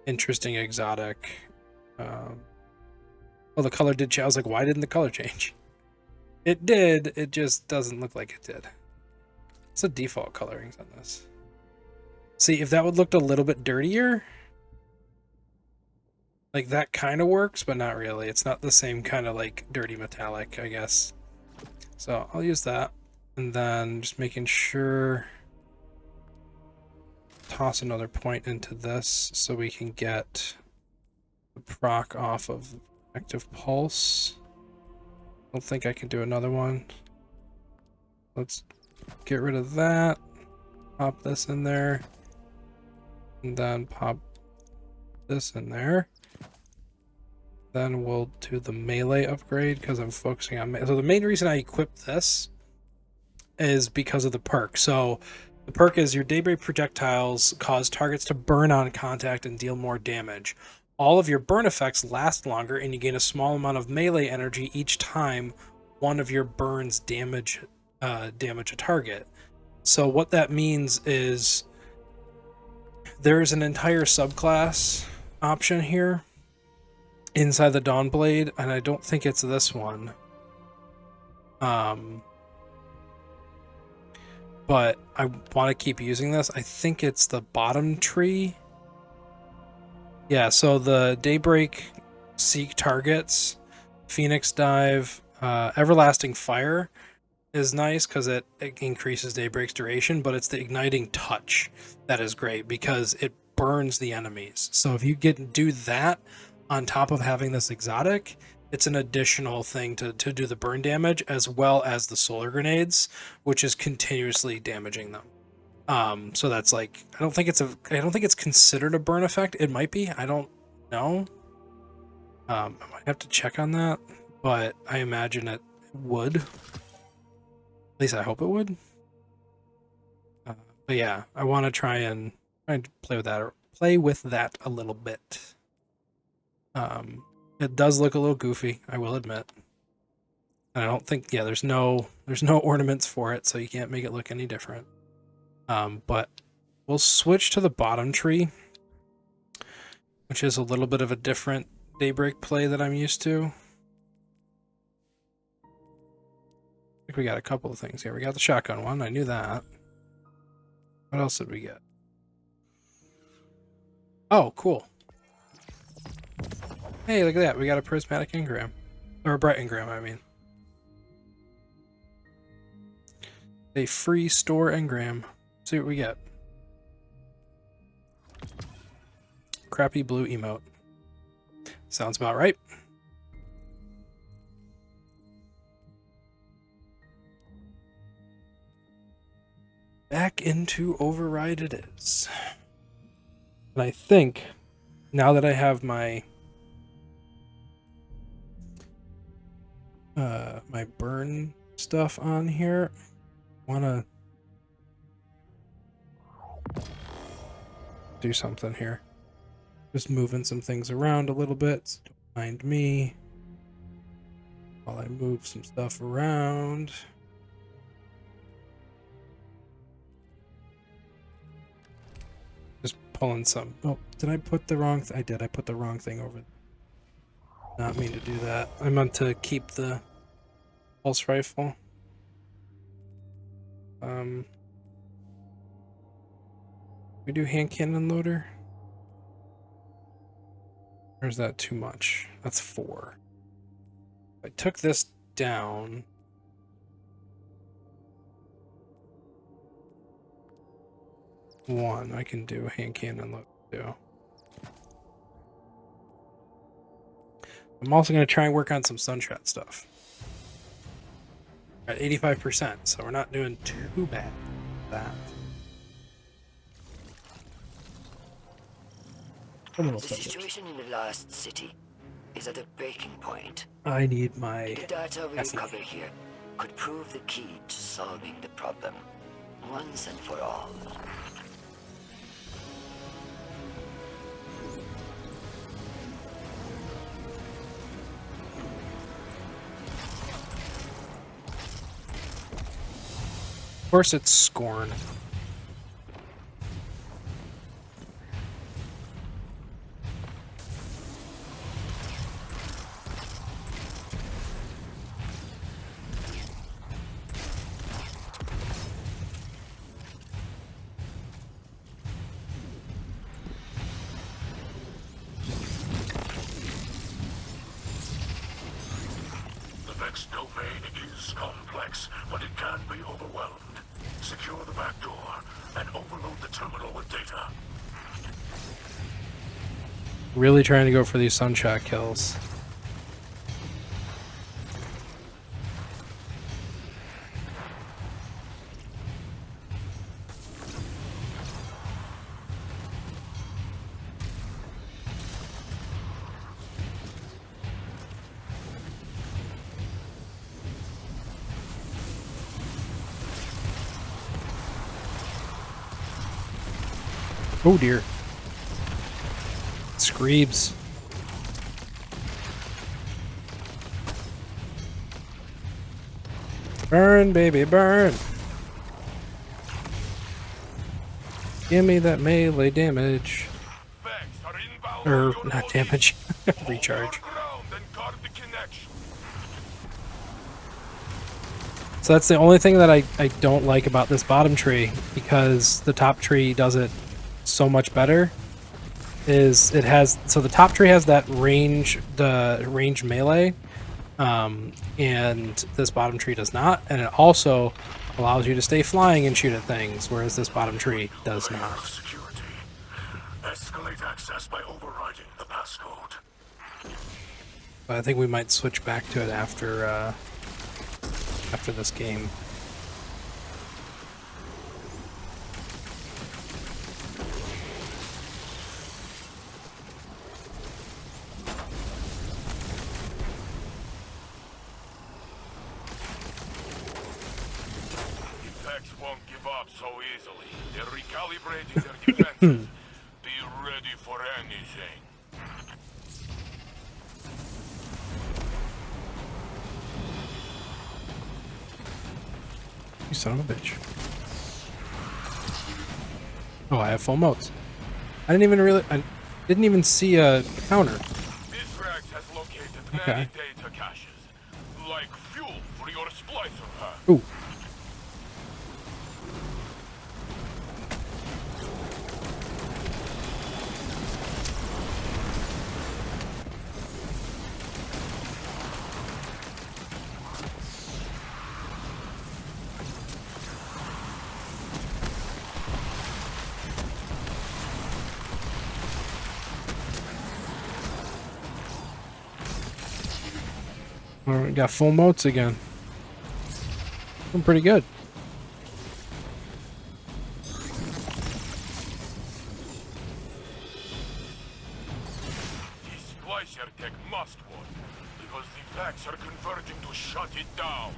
interesting exotic. Well, the color did change. I was like, why didn't the color change? It did. It just doesn't look like it did. It's the default colorings on this. See, if that would looked a little bit dirtier, like that kind of works, but not really. It's not the same kind of like dirty metallic, I guess. So I'll use that, and then just making sure. Toss another point into this so we can get the proc off of active pulse. I don't think I can do another one. Let's get rid of that. Pop this in there. And then pop this in there. Then we'll do the melee upgrade because I'm focusing on melee. So the main reason I equipped this is because of the perk. So the perk is your Daybreak projectiles cause targets to burn on contact and deal more damage. All of your burn effects last longer, and you gain a small amount of melee energy each time one of your burns damage a target. So what that means is there's an entire subclass option here inside the Dawnblade, and I don't think it's this one. But I want to keep using this. I think it's the bottom tree. Yeah, so the Daybreak Seek targets, Phoenix Dive, Everlasting Fire is nice because it increases Daybreak's duration, but it's the Igniting Touch that is great because it burns the enemies. So if you do that on top of having this exotic, it's an additional thing to do the burn damage, as well as the solar grenades, which is continuously damaging them. So that's like, I don't think it's considered a burn effect. It might be. I don't know. I might have to check on that, but I imagine it would. At least I hope it would. But yeah, I want to try and play with that a little bit. It does look a little goofy, I will admit. And I don't think, yeah, there's no ornaments for it, so you can't make it look any different. But we'll switch to the bottom tree, which is a little bit of a different Daybreak play that I'm used to. I think we got a couple of things here. We got the shotgun one, I knew that. What else did we get? Oh, cool. Hey, look at that. We got a prismatic engram. Or a bright engram, I mean. A free store engram. See what we get. Crappy blue emote. Sounds about right. Back into Override it is. And I think now that I have my my burn stuff on here, I wanna do something here. Just moving some things around a little bit. So don't mind me while I move some stuff around. Just pulling some. Oh, did I put the wrong? I did. I put the wrong thing over. Not mean to do that. I meant to keep the pulse rifle. We do hand cannon loader. Or is that too much? That's 4. I took this down. One, I can do a hand cannon load too. I'm also going to try and work on some Sunshot stuff. At 85%, so we're not doing too bad with that. The situation in the lost city is at a breaking point. I need my The data we Effie. uncover here could prove the key to solving the problem once and for all. Of course it's Scorn. The Vex domain is complex, but it can be overwhelmed. Secure the back door and overload the terminal with data. Really trying to go for these Sunshot kills. Oh dear. Screebs. Burn, baby, burn. Give me that melee damage. Vex are inbound Or, on your not position. damage. Hold Recharge. your ground and guard the connection. So that's the only thing that I don't like about this bottom tree, because the top tree does it so much better, is it has, so the top tree has that range, the range melee, and this bottom tree does not, and it also allows you to stay flying and shoot at things, whereas this bottom tree does Layer not. of security. Escalate access by overriding the passcode. But I think we might switch back to it after this game. Vex won't give up so easily. They're recalibrating their defenses. Be ready for anything. You son of a bitch. Oh, I have full modes. I didn't even see a counter. Mithrax has located Okay. many data caches. Like fuel for your splicer pad. Ooh. We got full moats again. Doing pretty good. The Splicer Tech must work, because the Vex are converging to shut it down.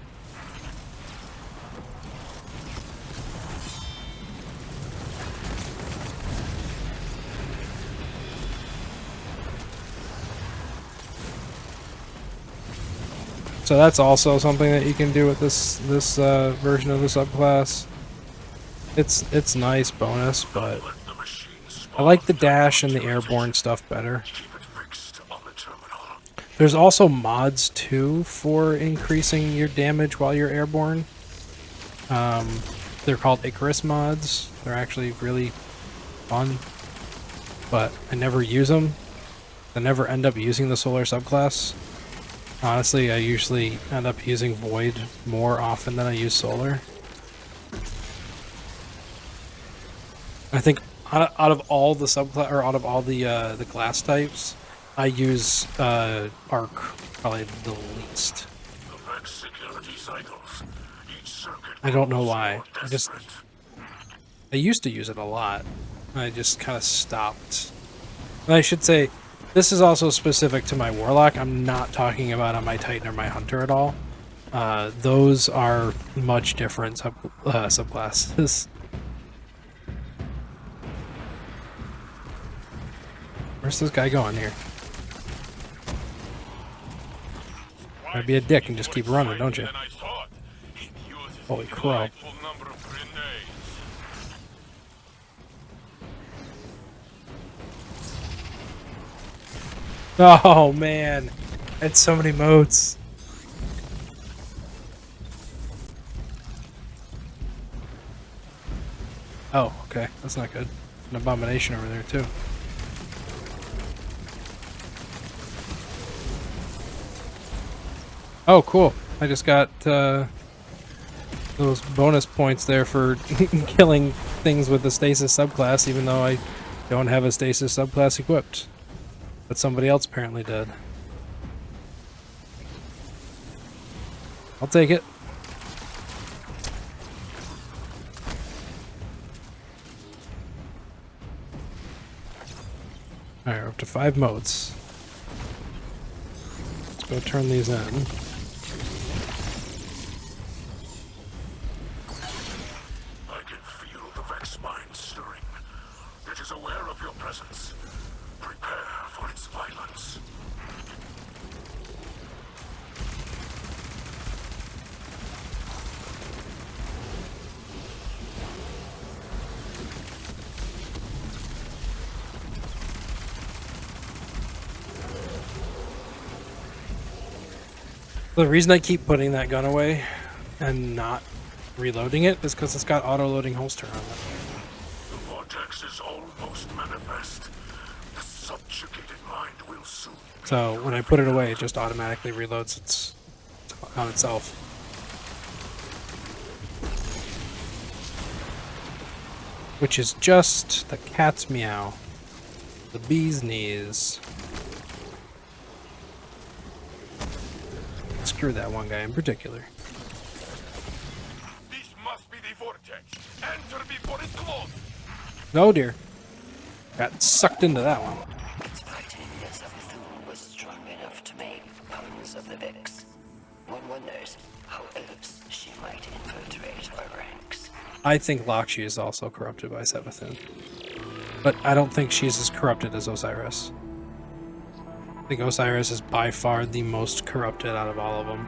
So that's also something that you can do with this version of the subclass. It's nice bonus, but Let the machines I like the spawn their dash and the utilization. airborne stuff better. Keep it fixed on the terminal. There's also mods too for increasing your damage while you're airborne. They're called Icarus mods. They're actually really fun, but I never use them. I never end up using the solar subclass. Honestly, I usually end up using Void more often than I use Solar. I think out of all the subclass, or out of all the class types, I use Arc probably the least. The Vex security cycles. Each circuit I don't know grows why. more I just desperate. I used to use it a lot. I just kind of stopped. And I should say, this is also specific to my Warlock. I'm not talking about on my Titan or my Hunter at all. Those are much different subclasses. Where's this guy going here? I'd be a dick and just keep running, don't you? Than I thought. It uses Holy a crow. delightful number of grenades. Oh man, it's so many moats. Oh, okay, that's not good. An abomination over there too. Oh, cool. I just got those bonus points there for killing things with the stasis subclass, even though I don't have a stasis subclass equipped. But somebody else apparently did. I'll take it. Alright, we're up to 5 modes. Let's go turn these in. I can feel the Vex mind stirring. It is aware of your presence. Prepare for its violence. The reason I keep putting that gun away and not reloading it is because it's got auto-loading holster on it. The vortex is almost manifest. The subjugated mind will soon. So when I put it away, it just automatically reloads on itself. Which is just the cat's meow. The bee's knees. Screw that one guy in particular. This must be the vortex. Enter before it closes. Oh dear. Got sucked into that one. Fighting as a Bethune was strong enough to make puns of the Vex. One wonders how else she might infiltrate our ranks. I think Lakshi is also corrupted by Savathun. But I don't think she's as corrupted as Osiris. I think Osiris is by far the most corrupted out of all of them.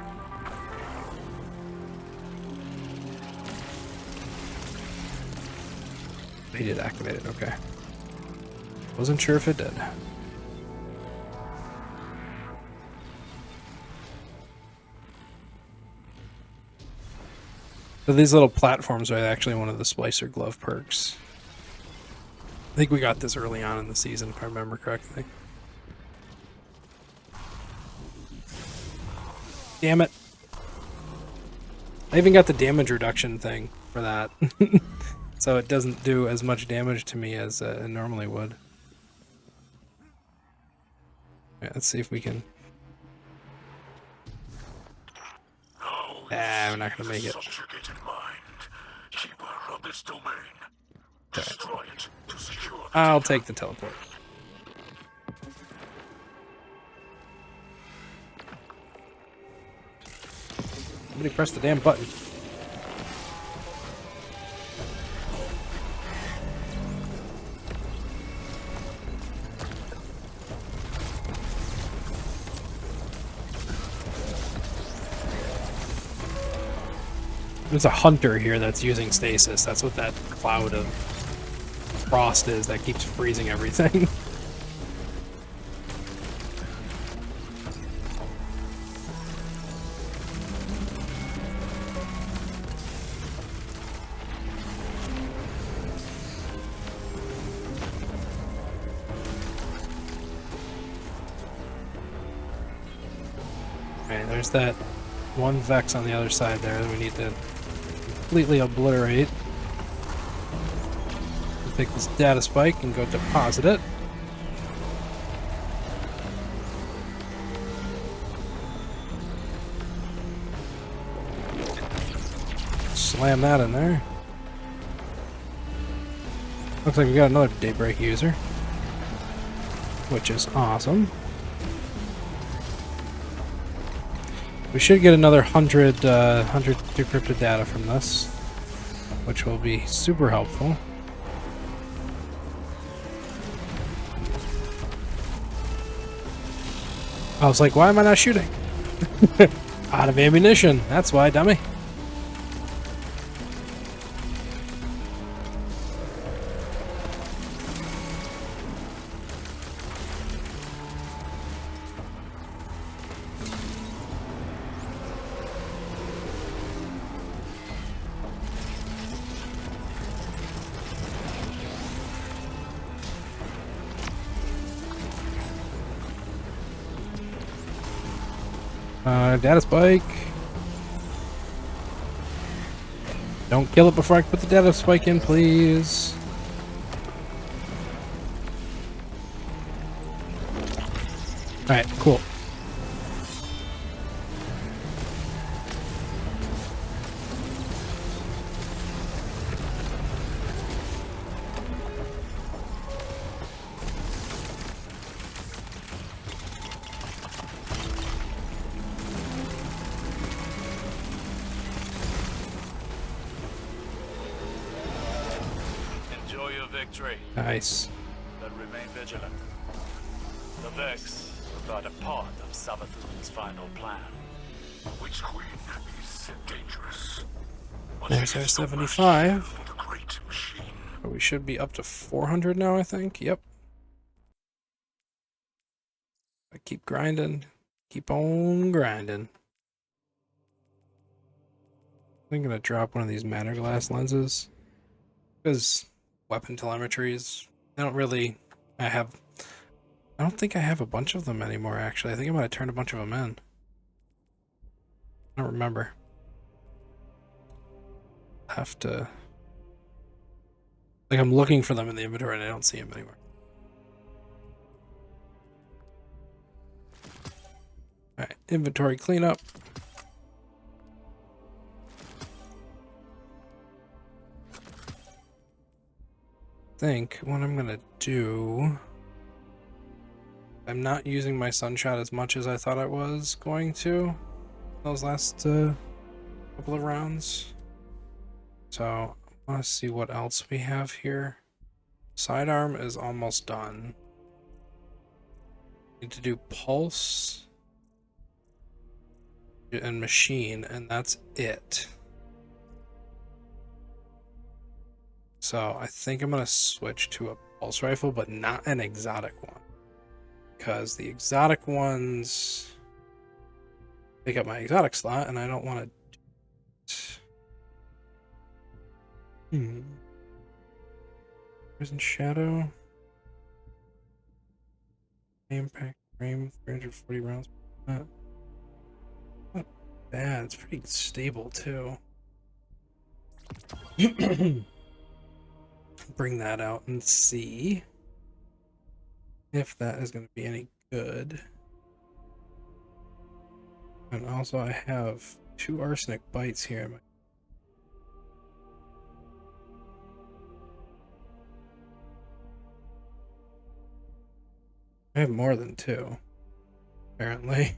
He did activate it, okay. Wasn't sure if it did. So these little platforms are actually one of the Splicer Glove perks. I think we got this early on in the season, if I remember correctly. Damn it. I even got the damage reduction thing for that. So it doesn't do as much damage to me as it normally would. Yeah, let's see if we can We're not gonna make it. Subjugated mind, keeper of this domain. Destroy it to secure the I'll data. take the teleport. Somebody press the damn button. There's a hunter here that's using stasis. That's what that cloud of frost is that keeps freezing everything. Alright, there's that one Vex on the other side there that we need to completely obliterate. We'll take this data spike and go deposit it. Slam that in there. Looks like we got another Daybreak user, which is awesome. We should get another 100 decrypted data from this, which will be super helpful. I was like, why am I not shooting? Out of ammunition. That's why, dummy. Data spike. Don't kill it before I put the data spike in, please. Alright, cool. Enjoy your victory, Nice. but remain vigilant. The Vex are but a part of Savathun's final plan. Witch Queen is dangerous. But There's she our is the 75. mercy of the great machine. But we should be up to 400 now, I think. Yep. I keep grinding. Keep on grinding. I'm gonna drop one of these matter glass lenses. Because weapon telemetries, I don't think I have a bunch of them anymore, actually. I think I might have turned a bunch of them in. I don't remember. Have to... Like, I'm looking for them in the inventory and I don't see them anywhere. Alright, inventory cleanup. I think what I'm gonna do... I'm not using my Sunshot as much as I thought I was going to those last couple of rounds. So I want to see what else we have here. Sidearm is almost done. Need to do pulse and machine, and that's it. So I think I'm gonna switch to a pulse rifle, but not an exotic one, because the exotic ones take up my exotic slot, and I don't want to. Prison Shadow. Impact frame, 340 rounds. Not bad. It's pretty stable too. Bring that out and see if that is going to be any good. And also I have 2 arsenic bites here. I have more than 2, apparently.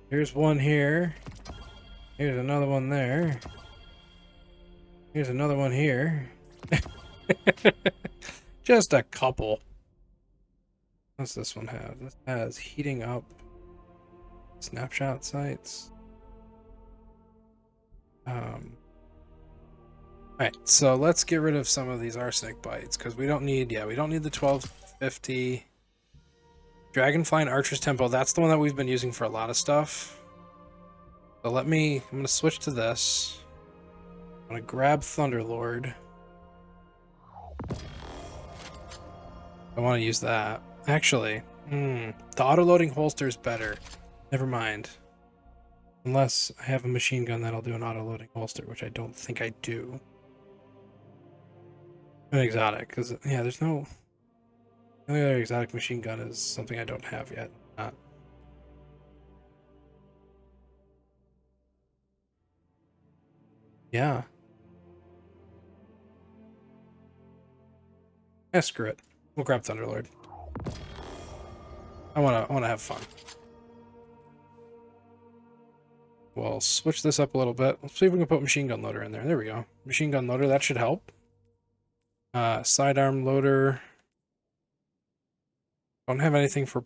Here's one here. Here's another one there. Here's another one here. Just a couple. What's this one have? This has heating up snapshot sites. Alright, so let's get rid of some of these arsenic bites because we don't need the 1250. Dragonfly and Archer's Tempo, that's the one that we've been using for a lot of stuff. So I'm gonna switch to this. I'm gonna grab Thunderlord. I want to use that. Actually, the auto-loading holster is better. Never mind. Unless I have a machine gun that'll do an auto-loading holster, which I don't think I do. An exotic, because, yeah, there's no... The only other exotic machine gun is something I don't have yet. Yeah. Yeah, screw it. We'll grab Thunderlord. I wanna have fun. We'll switch this up a little bit. Let's see if we can put machine gun loader in there. There we go. Machine gun loader, that should help. Sidearm loader. Don't have anything for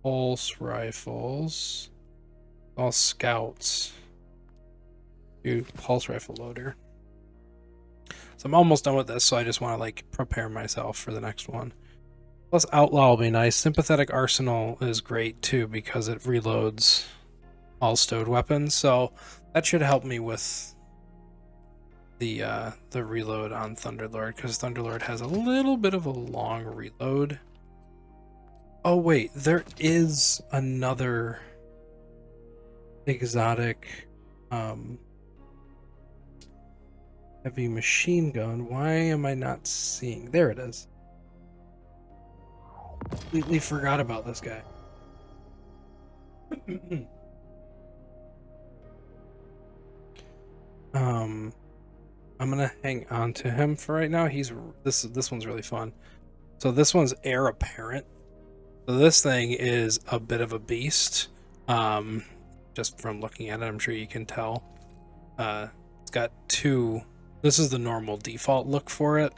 pulse rifles. All scouts. Do pulse rifle loader. So I'm almost done with this, so I just want to like prepare myself for the next one. Plus outlaw will be nice. Sympathetic arsenal is great too because it reloads all stowed weapons, so that should help me with the reload on Thunderlord, because Thunderlord has a little bit of a long reload. Oh wait, there is another exotic heavy machine gun. Why am I not seeing? There it is. Completely forgot about this guy. I'm gonna hang on to him for right now. This one's really fun. So this one's Heir Apparent. So this thing is a bit of a beast. Just from looking at it, I'm sure you can tell. It's got 2. This is the normal default look for it,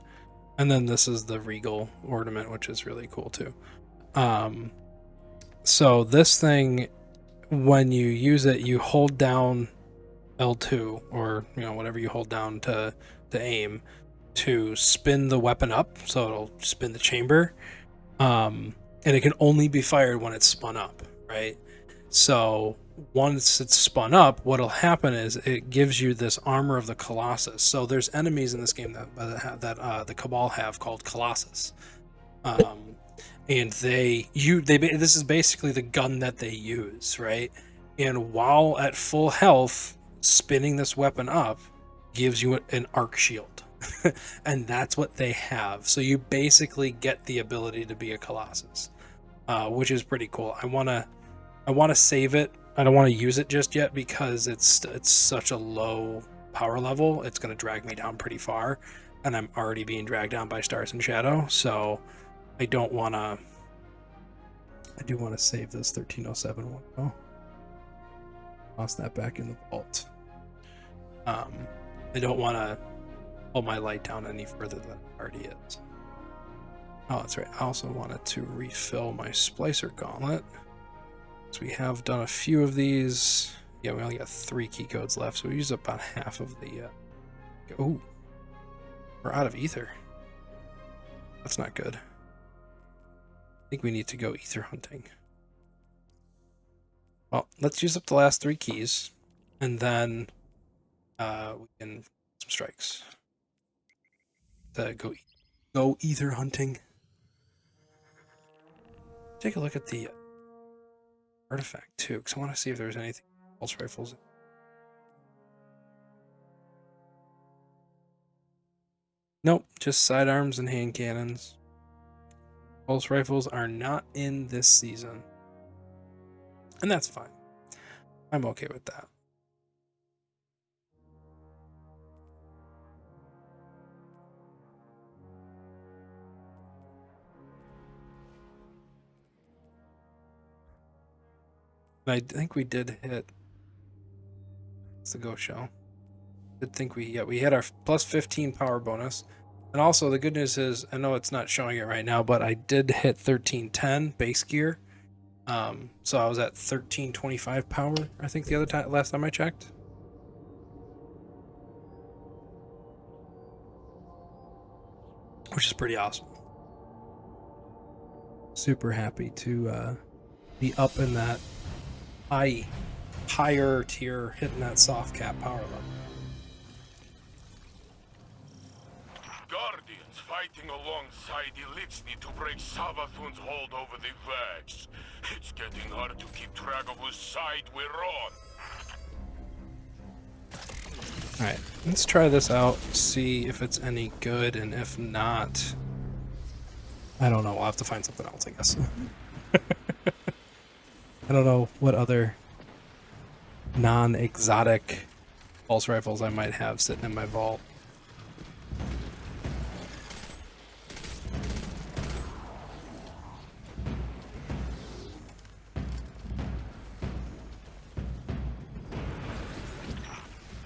and then this is the Regal ornament, which is really cool too. So this thing, when you use it, you hold down L2, or whatever you hold down to aim, to spin the weapon up, so it'll spin the chamber, and it can only be fired when it's spun up, right? So once it's spun up, what'll happen is it gives you this armor of the Colossus. So there's enemies in this game that the Cabal have called Colossus, and this is basically the gun that they use, right? And while at full health, spinning this weapon up gives you an arc shield. And that's what they have. So you basically get the ability to be a Colossus, which is pretty cool. I want to save it. I don't want to use it just yet because it's such a low power level. It's going to drag me down pretty far, and I'm already being dragged down by Stars and Shadow. So I don't want to. I do want to save this 1307 one. Oh, toss that back in the vault. I don't want to pull my light down any further than it already is. Oh, that's right. I also wanted to refill my Splicer Gauntlet. So we have done a few of these. Yeah, we only got 3 key codes left, so we used up about half of the... Oh, we're out of ether. That's not good. I think we need to go ether hunting. Well, let's use up the last 3 keys, and then we can some strikes. Go ether hunting. Take a look at the artifact too, because I want to see if there's anything pulse rifles. Nope, just sidearms and hand cannons. Pulse rifles are not in this season, and that's fine. I'm okay with that. I think we did hit. It's the ghost shell. Did think we hit our plus 15 power bonus. And also the good news is, I know it's not showing it right now, but I did hit 1310 base gear. So I was at 1325 power, I think last time I checked. Which is pretty awesome. Super happy to be up in that higher tier, hitting that soft cap power level. Guardians fighting alongside Elixir to break Savathun's hold over the Vex. It's getting hard to keep track of whose side we're on. Alright, let's try this out, see if it's any good, and if not, I don't know, we'll have to find something else, I guess. I don't know what other non-exotic pulse rifles I might have sitting in my vault.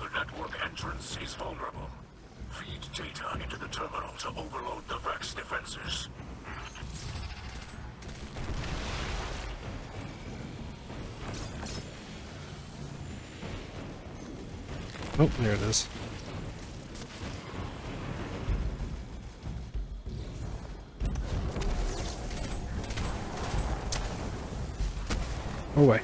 The network entrance is vulnerable. Feed data into the terminal to overload the Vex defenses. Oh, there it is. Oh, wait.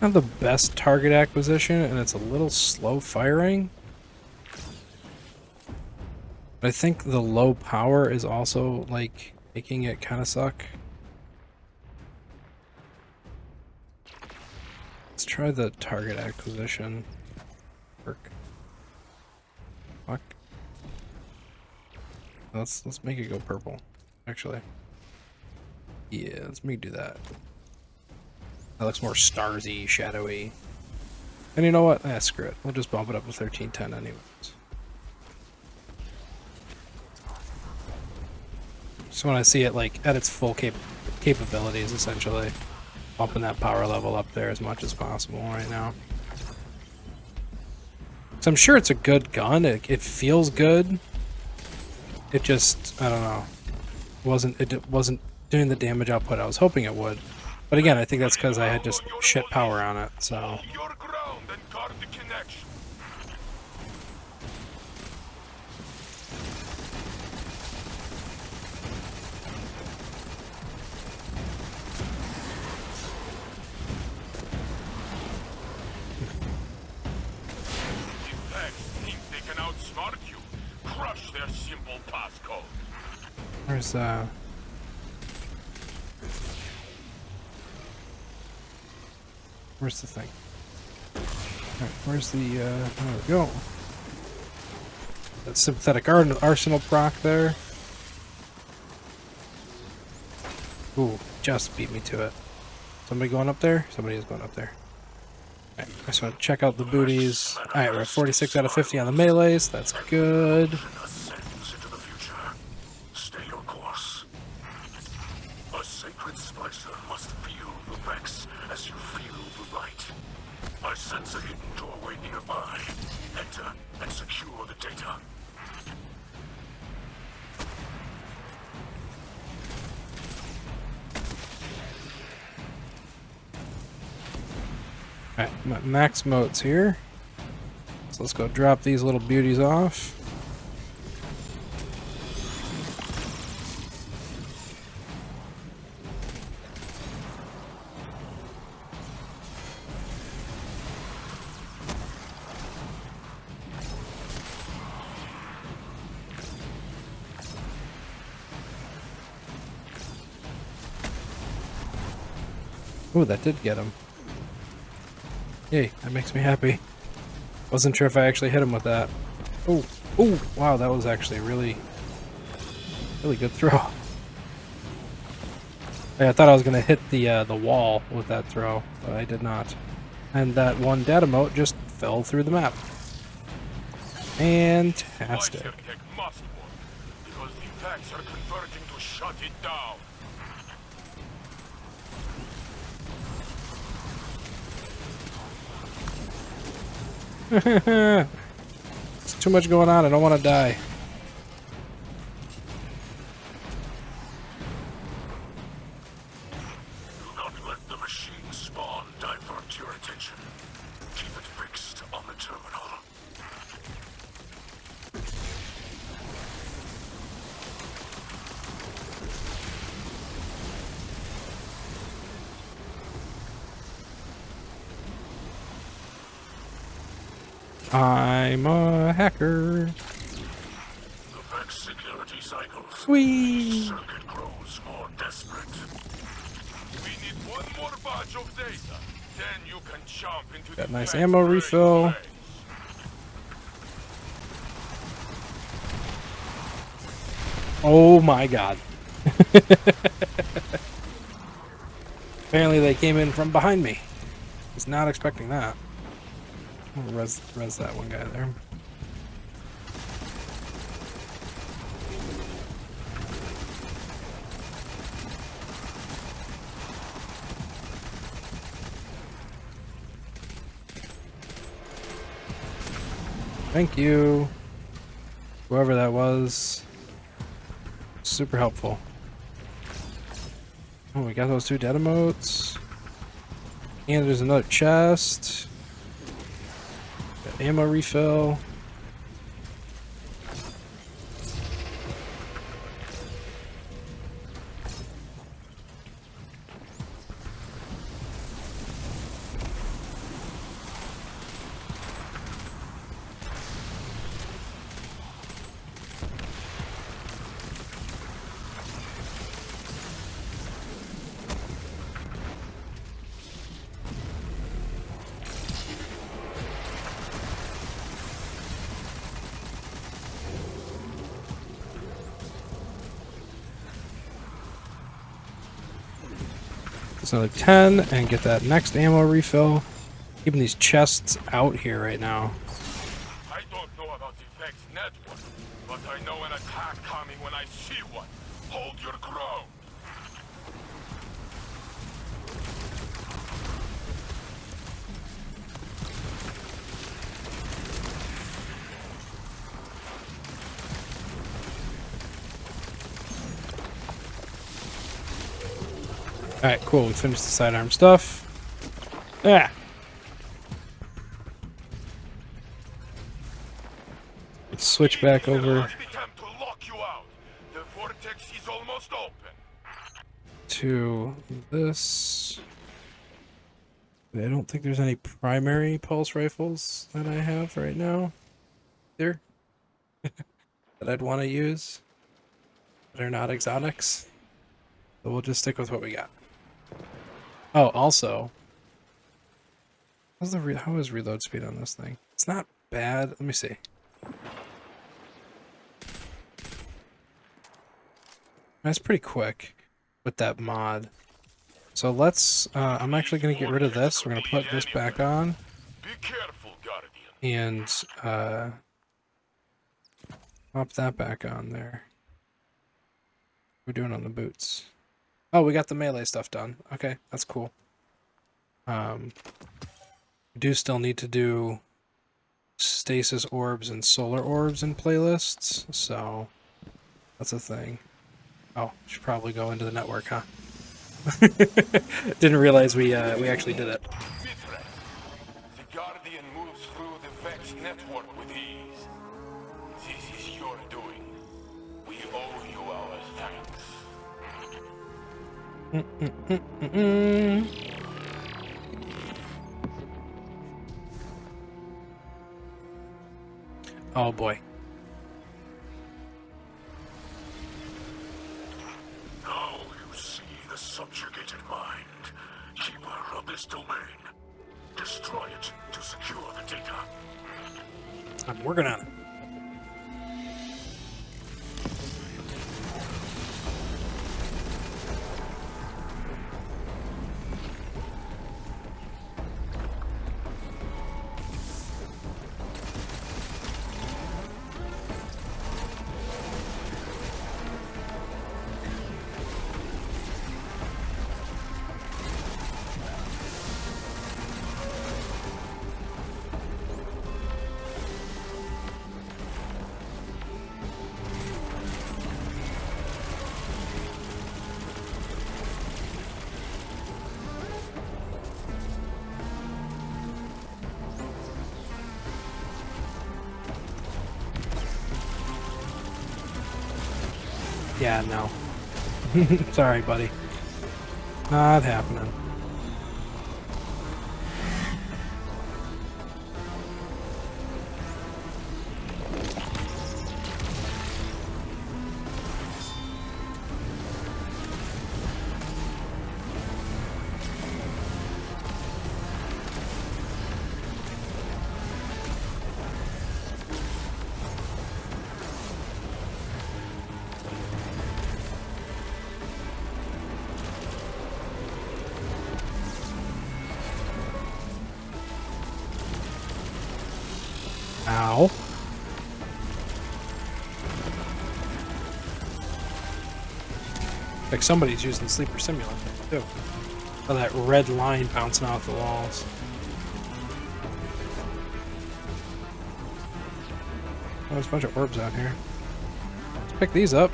Not the best target acquisition, and it's a little slow firing. But I think the low power is also, like, making it kind of suck. Let's try the target acquisition. Work. Fuck. Let's make it go purple, actually. Yeah, let's make it do that. That looks more starsy, shadowy. And you know what? Ah, screw it. We'll just bump it up to 1310 anyways. Just want to see it like at its full capabilities, essentially. Bumping that power level up there as much as possible right now. So I'm sure it's a good gun. It feels good. It just, I don't know. It wasn't doing the damage output I was hoping it would. But again, I think that's because I had just shit power on it, so. Hold your ground and guard the connection. The Vex think they can outsmart you. Crush their simple passcode. Where's where's the thing? Alright, where's the there we go. That sympathetic arsenal proc there. Ooh, just beat me to it. Somebody going up there? Somebody is going up there. Alright, I just want to check out the booties. Alright, we're at 46 out of 50 on the melees. That's good. Ascends into the future. Stay your course. A sacred splicer must feel the Vex as you feel the light. I sense a hidden doorway nearby. Enter and secure the data. Alright, max motes here. So let's go drop these little beauties off. Ooh, that did get him. Yay, that makes me happy. Wasn't sure if I actually hit him with that. Oh, oh, wow, that was actually really good throw. Yeah, I thought I was gonna hit the wall with that throw, but I did not. And that one data mote just fell through the map. Fantastic. Splicer tech must work, because the Vex are converging to shut it down. There's too much going on. I don't want to die. Do not let the machine spawn divert your attention. Keep it fixed on the terminal. I'm a hacker. The Vex security cycles. Whee! Circuit grows more desperate. We need one more batch of data. Then you can jump into Got the nice Vex ammo brain refill. phase. Oh my god. Apparently they came in from behind me. Was not expecting that. I'll res that one guy there. Thank you. Whoever that was. Super helpful. Oh, we got those 2 dead emotes. And there's another chest. Got ammo refill. There's another 10 and get that next ammo refill. Keeping these chests out here right now. I don't know about the Vex network, but I know an attack coming when I see one. Hold your ground. Alright, cool. We finished the sidearm stuff. Ah! Let's switch back over Last attempt to lock you out. The vortex is almost open. to this. I don't think there's any primary pulse rifles that I have right now. There. That I'd want to use. That are not exotics. So we'll just stick with what we got. Oh, also, how is reload speed on this thing? It's not bad. Let me see. That's pretty quick with that mod. So let's, I'm actually going to get rid of this. We're going to put this back on. Be careful, Guardian. And, pop that back on there. What are we doing on the boots? Oh, we got the melee stuff done. Okay, that's cool. We do still need to do stasis orbs and solar orbs in playlists, so that's a thing. Oh, should probably go into the network, huh? Didn't realize we actually did it. Mithra, the Guardian moves through the Vex network with ease. This is your doing. We owe you our thanks. Oh boy. Now you see the subjugated mind, keeper of this domain. Destroy it to secure the data. I'm working on it. Yeah, no. Sorry, buddy. Not happening. Ow. Like somebody's using Sleeper Simulator too. Oh, that red line bouncing off the walls. Oh, there's a bunch of orbs out here. Let's pick these up.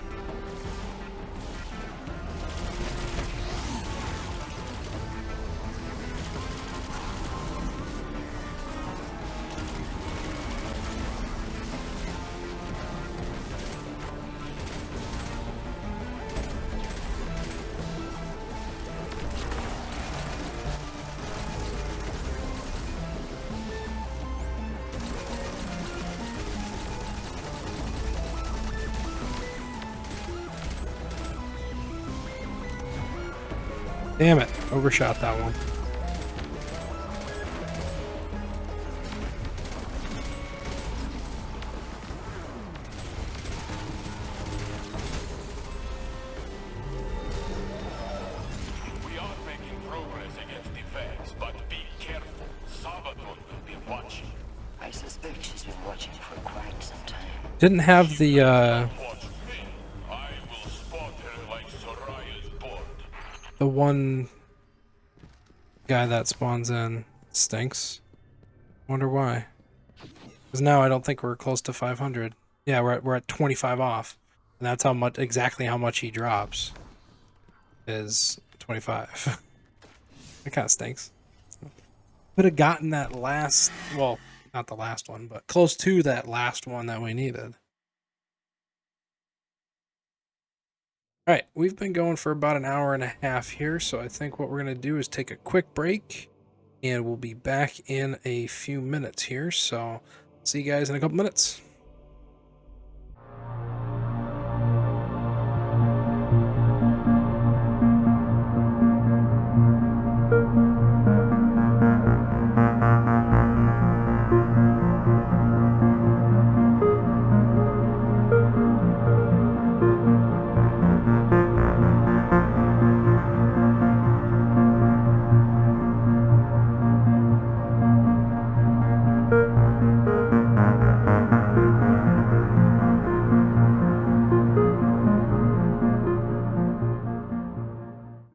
Damn it, overshot that one. We are making progress against the Vex, but be careful. Sabaton will be watching. I suspect she's been watching for quite some time. Didn't have the Watch me. I will spot her like Soraya's board. the one guy that spawns in stinks. Wonder why. Because now I don't think we're close to 500. Yeah, we're at 25 off, and that's how much exactly how much he drops. Is 25. That kind of stinks. Could have gotten that last, well, not the last one, but close to that last one that we needed. All right, we've been going for about an hour and a half here, so I think what we're going to do is take a quick break, and we'll be back in a few minutes here. So see you guys in a couple minutes.